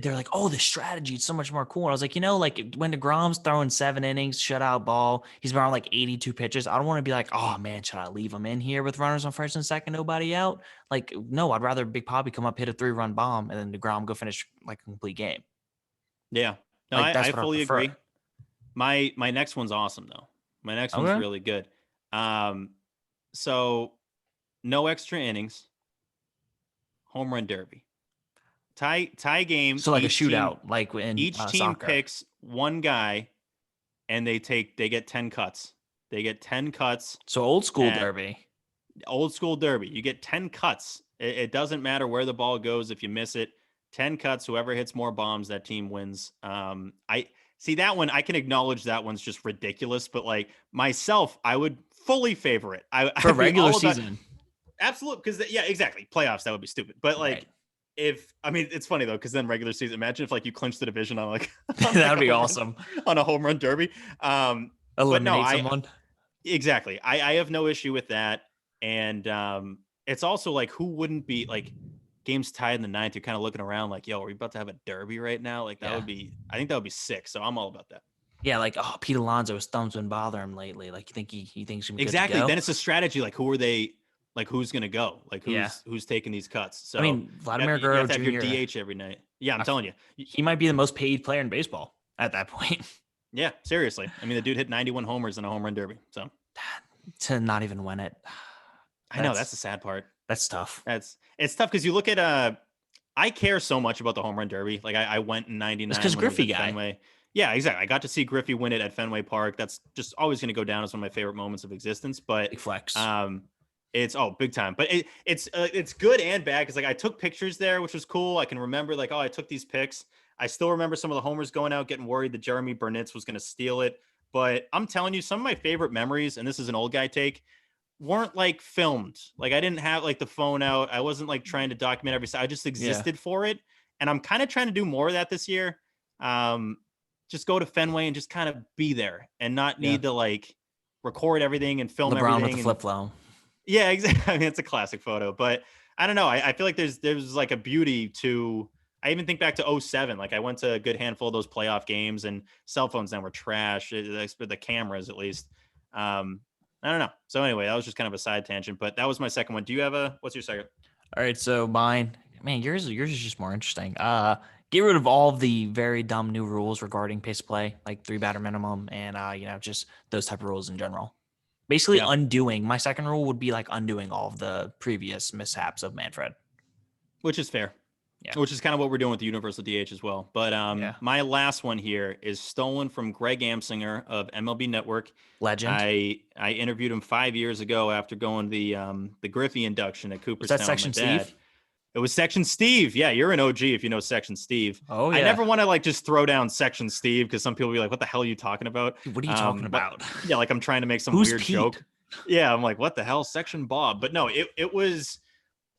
they're like, oh, the strategy is so much more cool. And I was like, like when DeGrom's throwing 7 innings, shutout ball, he's been on like 82 pitches. I don't want to be like, oh man, should I leave him in here with runners on first and second, nobody out? Like, no, I'd rather Big Poppy come up, hit a 3-run bomb, and then DeGrom go finish like a complete game. Yeah, no, like, I fully agree. My next one's awesome though. My next one's really good. So no extra innings, home run derby. Tie game. So like a shootout, like in each team soccer. Picks one guy, and they get 10 cuts. They get 10 cuts. So old school derby. Old school derby. You get 10 cuts. It doesn't matter where the ball goes if you miss it. 10 cuts. Whoever hits more bombs, that team wins. I see that one. I can acknowledge that one's just ridiculous, but like myself, I would fully favor it. For regular season. Absolutely, because exactly. Playoffs, that would be stupid. But like, it's funny though, because then regular season. Imagine if like you clinched the division on like that would be awesome on a home run derby. Eliminate someone. Exactly. I have no issue with that, and it's also like who wouldn't be like games tied in the 9th. You're kind of looking around like, yo, are we about to have a derby right now? Like that would be. I think that would be sick. So I'm all about that. Yeah, like Pete Alonso's thumb's been bothering him lately. Like you think he thinks he's gonna be exactly. Good to go? Then it's a strategy. Like who are they? Like who's gonna go? Like who's taking these cuts? So I mean, Vladimir Guerrero you have to have Jr. your DH every night. Yeah, I'm telling you, he might be the most paid player in baseball at that point. Yeah, seriously. I mean, the dude hit 91 homers in a home run derby. So to not even win it, I know that's the sad part. That's tough. It's tough because you look at I care so much about the home run derby. Like I went in 99 because Griffey guy. Fenway. Yeah, exactly. I got to see Griffey win it at Fenway Park. That's just always going to go down as one of my favorite moments of existence. But Big flex. it's big time. But it's good and bad because like I took pictures there, which was cool. I can remember like, oh, I took these pics. I still remember some of the homers going out, getting worried that Jeremy Burnitz was going to steal it. But I'm telling you, some of my favorite memories, and this is an old guy take, weren't like filmed. Like I didn't have like the phone out. I wasn't like trying to document every. I just existed for it, and I'm kind of trying to do more of that this year. Just go to Fenway and just kind of be there and not need to like record everything and film LeBron everything. with the flip phone. Yeah, exactly. I mean, it's a classic photo, but I don't know. I feel like there's like a beauty to. I even think back to 2007. Like I went to a good handful of those playoff games, and cell phones then were trash. The cameras, at least. I don't know. So anyway, that was just kind of a side tangent, but that was my second one. Do you have what's your second? All right, so mine, man, yours is just more interesting. Get rid of all of the very dumb new rules regarding pace of play, like 3 batter minimum, and just those type of rules in general. Basically, undoing. My second rule would be like undoing all of the previous mishaps of Manfred, which is fair. Yeah, which is kind of what we're doing with the Universal DH as well. But my last one here is stolen from Greg Amsinger of MLB Network. Legend. I interviewed him 5 years ago after going the Griffey induction at Cooperstown. Was that Section Steve? It was Section Steve. Yeah, you're an OG if you know Section Steve. Oh, yeah. I never want to like just throw down Section Steve because some people will be like, what the hell are you talking about? What are you talking about? Yeah, like I'm trying to make some weird joke. Yeah, I'm like, what the hell? Section Bob. But no, it was...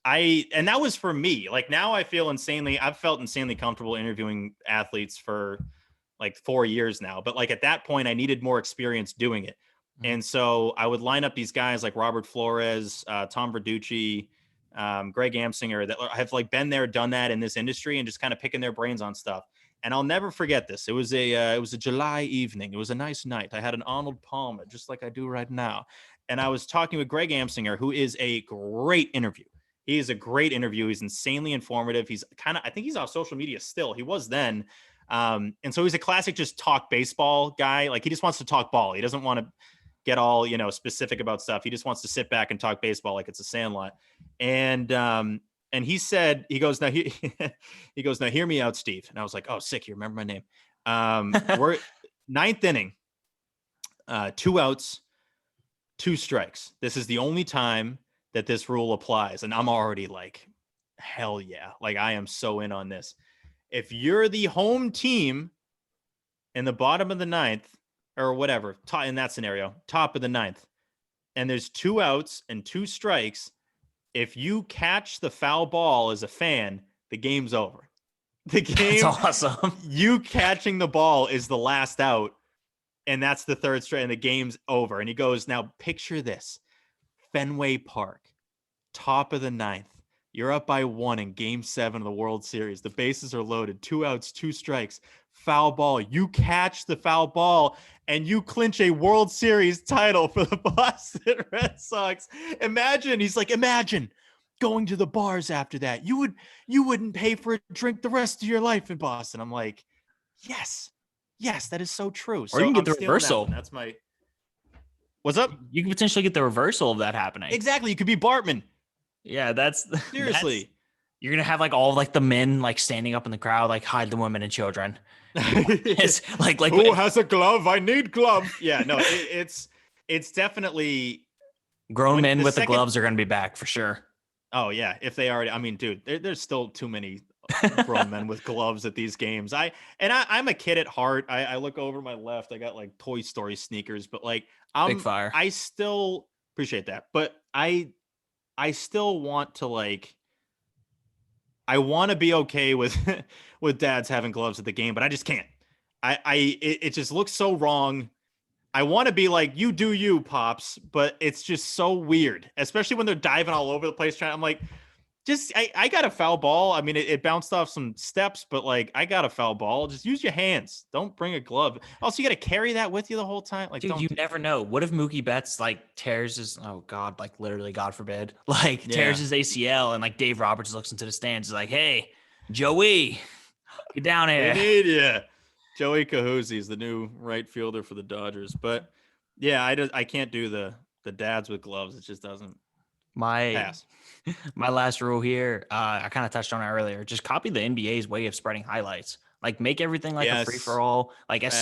and that was for me. Like now I've felt insanely comfortable interviewing athletes for like 4 years now. But like at that point, I needed more experience doing it. Mm-hmm. And so I would line up these guys like Robert Flores, Tom Verducci, Greg Amsinger that have like been there, done that in this industry and just kind of picking their brains on stuff. And I'll never forget this. It was a July evening. It was a nice night. I had an Arnold Palmer, just like I do right now. And I was talking with Greg Amsinger, who is a great interview. He is a great interview. He's insanely informative. He's I think he's off social media still. He was then. And so he's a classic just talk baseball guy. Like he just wants to talk ball. He doesn't want to get all, specific about stuff. He just wants to sit back and talk baseball like it's a sandlot. And he said, he goes, now hear me out, Steve. And I was like, oh, sick. You remember my name. We're ninth inning, 2 outs, 2 strikes. This is the only time that this rule applies. And I'm already like, hell yeah. Like I am so in on this. If you're the home team in the bottom of the ninth or whatever, in that scenario, top of the ninth, and there's 2 outs and 2 strikes, if you catch the foul ball as a fan, the game's over. The game, that's awesome. You catching the ball is the last out. And that's the 3rd strike and the game's over. And he goes, now picture this. Fenway Park, top of the 9th. You're up by 1 in Game 7 of the World Series. The bases are loaded. 2 outs, 2 strikes. Foul ball. You catch the foul ball, and you clinch a World Series title for the Boston Red Sox. Imagine going to the bars after that. You wouldn't pay for a drink the rest of your life in Boston. I'm like, yes, that is so true. Or you can get the reversal. That's my... What's up? You can potentially get the reversal of that happening. Exactly. You could be Bartman. Yeah, that's seriously. You're gonna have like all like the men like standing up in the crowd, like hide the women and children. It's like who has a glove? I need glove. Yeah, no, it's definitely grown men with the gloves are gonna be back for sure. Oh yeah, if they already. I mean, dude, there's still too many grown men with gloves at these games. I'm a kid at heart. I look over my left. I got like Toy Story sneakers, but like Big fire. I still appreciate that, but I still want to like. I want to be okay with dads having gloves at the game, but I just can't. It just looks so wrong. I want to be like, you do you, Pops, but it's just so weird, especially when they're diving all over the place. I'm like, I got a foul ball. I mean, it bounced off some steps, but like, I got a foul ball. Just use your hands. Don't bring a glove. Also, you got to carry that with you the whole time. Like, dude, you never know. What if Mookie Betts like tears his, oh God, like literally, God forbid, like tears his ACL and like Dave Roberts looks into the stands. He's like, hey, Joey, get down here. We need you. Joey Kahoozy's the new right fielder for the Dodgers. But yeah, I can't do the dads with gloves. It just doesn't. My last rule here, I kind of touched on it earlier. Just copy the NBA's way of spreading highlights. Like make everything like a free for Yes. all. Like Facts.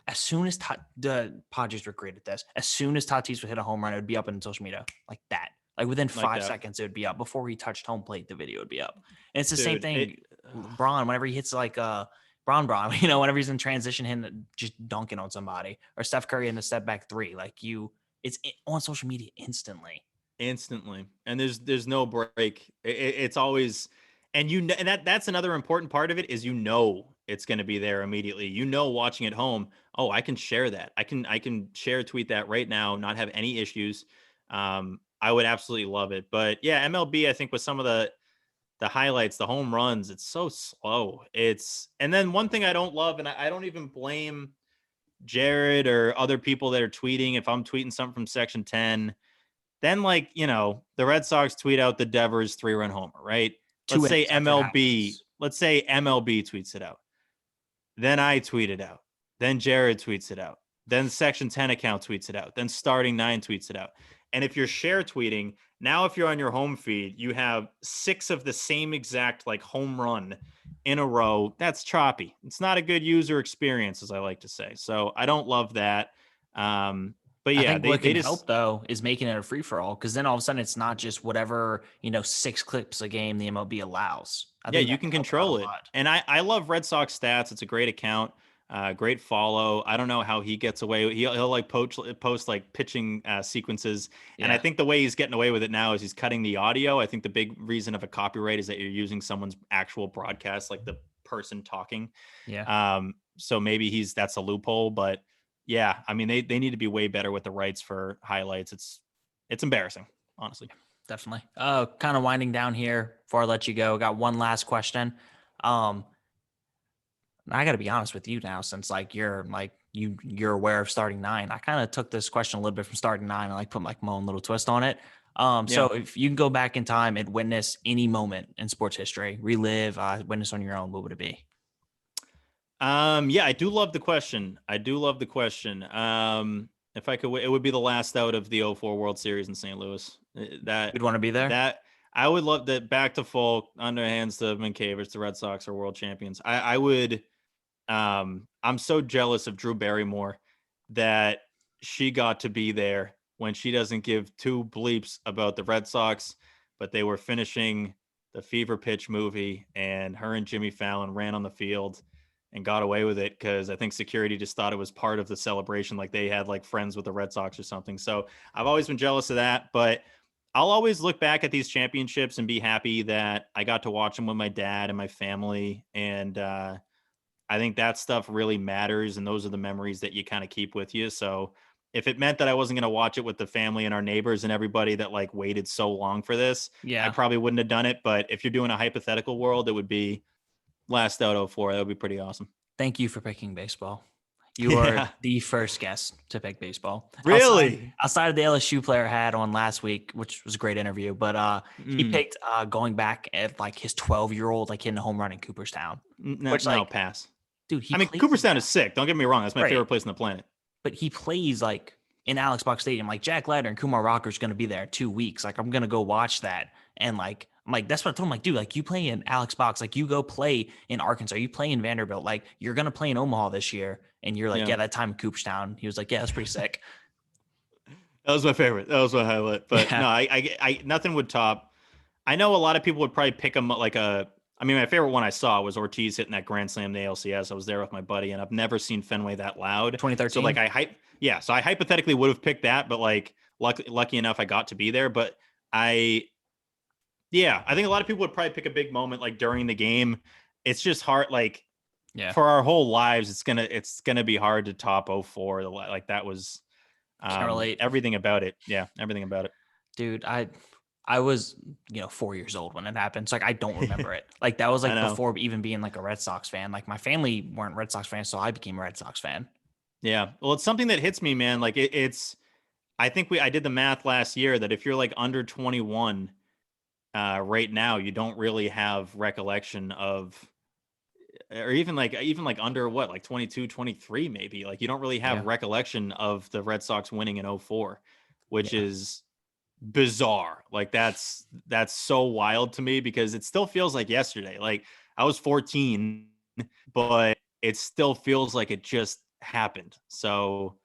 as soon as the Padres were great at this, as soon as Tatis would hit a home run, it would be up on social media like that. Like within Like 5 that. seconds, it would be up. Before he touched home plate, the video would be up. And it's the same Dude, thing. LeBron, whenever he hits like Bron, whenever he's in transition, him just dunking on somebody, or Steph Curry in the step back three, like it's on social media instantly. instantly, and there's no break. It's always, and and that's another important part of it is it's going to be there immediately. Watching at home, oh, I can share that. I can share tweet that right now, not have any issues. I would absolutely love it. But yeah, MLB, I think with some of the highlights, the home runs, it's so slow. And then one thing I don't love, and I don't even blame Jared or other people that are tweeting. If I'm tweeting something from Section 10, then the Red Sox tweet out the Devers 3-run homer, right? Two innings after it happens. Let's say MLB tweets it out. Then I tweet it out. Then Jared tweets it out. Then Section 10 account tweets it out. Then Starting 9 tweets it out. And if you're share tweeting, now if you're on your home feed, you have 6 of the same exact like home run in a row. That's choppy. It's not a good user experience, as I like to say. So I don't love that. But yeah, I think what they can just help though is making it a free for all, because then all of a sudden it's not just whatever 6 clips a game the MLB allows. I think you that can help out a control it. lot. And I love Red Sox stats. It's a great account, great follow. I don't know how he gets away. He'll like post like pitching sequences. And I Yeah. think the way he's getting away with it now is he's cutting the audio. I think the big reason of a copyright is that you're using someone's actual broadcast, like the person talking. Yeah. So maybe that's a loophole, but yeah, I mean, they need to be way better with the rights for highlights. It's embarrassing, honestly. Definitely. Kind of winding down here before I let you go. Got one last question. I got to be honest with you now, since you're aware of Starting 9. I kind of took this question a little bit from Starting 9 and like put like my own little twist on it. So if you can go back in time and witness any moment in sports history, relive, witness on your own, what would it be? Yeah, I do love the question. If I could, it would be the last out of the '04 World Series in St. Louis. You'd want to be there? That I would love that back to full underhands to Minkiewicz. The Red Sox are world champions. I would. I'm so jealous of Drew Barrymore that she got to be there when she doesn't give two bleeps about the Red Sox, but they were finishing the Fever Pitch movie, and her and Jimmy Fallon ran on the field and got away with it because I think security just thought it was part of the celebration, like they had like friends with the Red Sox or something. So I've always been jealous of that, but I'll always look back at these championships and be happy that I got to watch them with my dad and my family. And I think that stuff really matters, and those are the memories that you kind of keep with you. So if it meant that I wasn't going to watch it with the family and our neighbors and everybody that like waited so long for this, I probably wouldn't have done it. But if you're doing a hypothetical world, it would be last out '04. That would be pretty awesome. Thank you for picking baseball. You are the first guest to pick baseball. Really? Outside of the LSU player had on last week, which was a great interview, but he picked going back at like his 12-year-old, like hitting a home run in Cooperstown. No, pass. Dude, Cooperstown is sick. Don't get me wrong. That's my favorite place on the planet. But he plays like in Alex Box Stadium. Like Jack Leiter and Kumar Rocker's going to be there in 2 weeks. Like I'm going to go watch that. And like, I'm like, that's what I told him. Like, dude, like you play in Alex Box, like you go play in Arkansas, you play in Vanderbilt, like you're going to play in Omaha this year. And you're like, yeah, that time in Cooperstown. He was like, yeah, that's pretty sick. That was my favorite. That was my highlight. But no, I nothing would top. I know a lot of people would probably pick him like my favorite one I saw was Ortiz hitting that grand slam in the ALCS. I was there with my buddy, and I've never seen Fenway that loud. 2013. So like so I hypothetically would have picked that, but like lucky enough I got to be there. But I think a lot of people would probably pick a big moment like during the game. It's just hard, for our whole lives, it's gonna be hard to top '04. Like that was everything about it. Yeah, everything about it. Dude, I was 4 years old when it happened. So like I don't remember it. Like that was like before even being like a Red Sox fan. Like my family weren't Red Sox fans, so I became a Red Sox fan. Yeah. Well, it's something that hits me, man. Like I think I did the math last year that if you're like under 21 right now, you don't really have recollection of, or even like under what, like 22, 23, maybe, like you don't really have recollection of the Red Sox winning in '04, which is bizarre. Like that's so wild to me because it still feels like yesterday. Like I was 14 but it still feels like it just happened. So,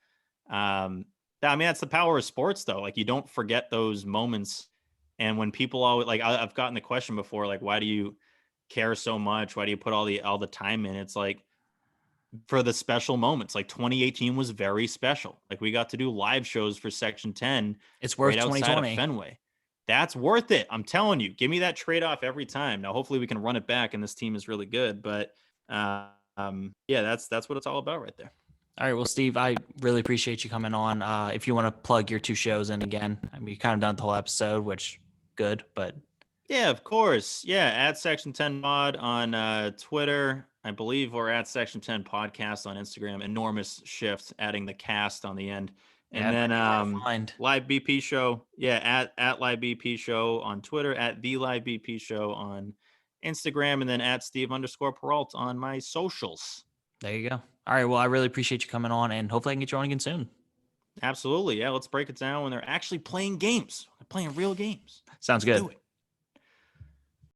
I mean, that's the power of sports, though. Like, you don't forget those moments. And when people always like, I've gotten the question before, like, why do you care so much? Why do you put all the time in? It's like for the special moments. Like 2018 was very special. Like we got to do live shows for Section 10 It's worth right outside of 2020. Fenway. That's worth it. I'm telling you. Give me that trade-off every time. Now, hopefully we can run it back and this team is really good. But yeah, that's what it's all about right there. All right. Well, Steve, I really appreciate you coming on. If you want to plug your 2 shows in again, I mean, you kind of done the whole episode, which good, but Yeah, of course. Yeah, at Section 10 Pod on Twitter. I believe we're at Section 10 Podcast on Instagram. Enormous shift, adding the cast on the end. And yeah, then find. Live BP Show. Yeah, at Live BP Show on Twitter, at The Live BP Show on Instagram, and then at Steve_Perrault on my socials. There you go. All right. Well, I really appreciate you coming on, and hopefully I can get you on again soon. Absolutely. Yeah, let's break it down when they're actually playing games. They're playing real games. Sounds Let's good. do it.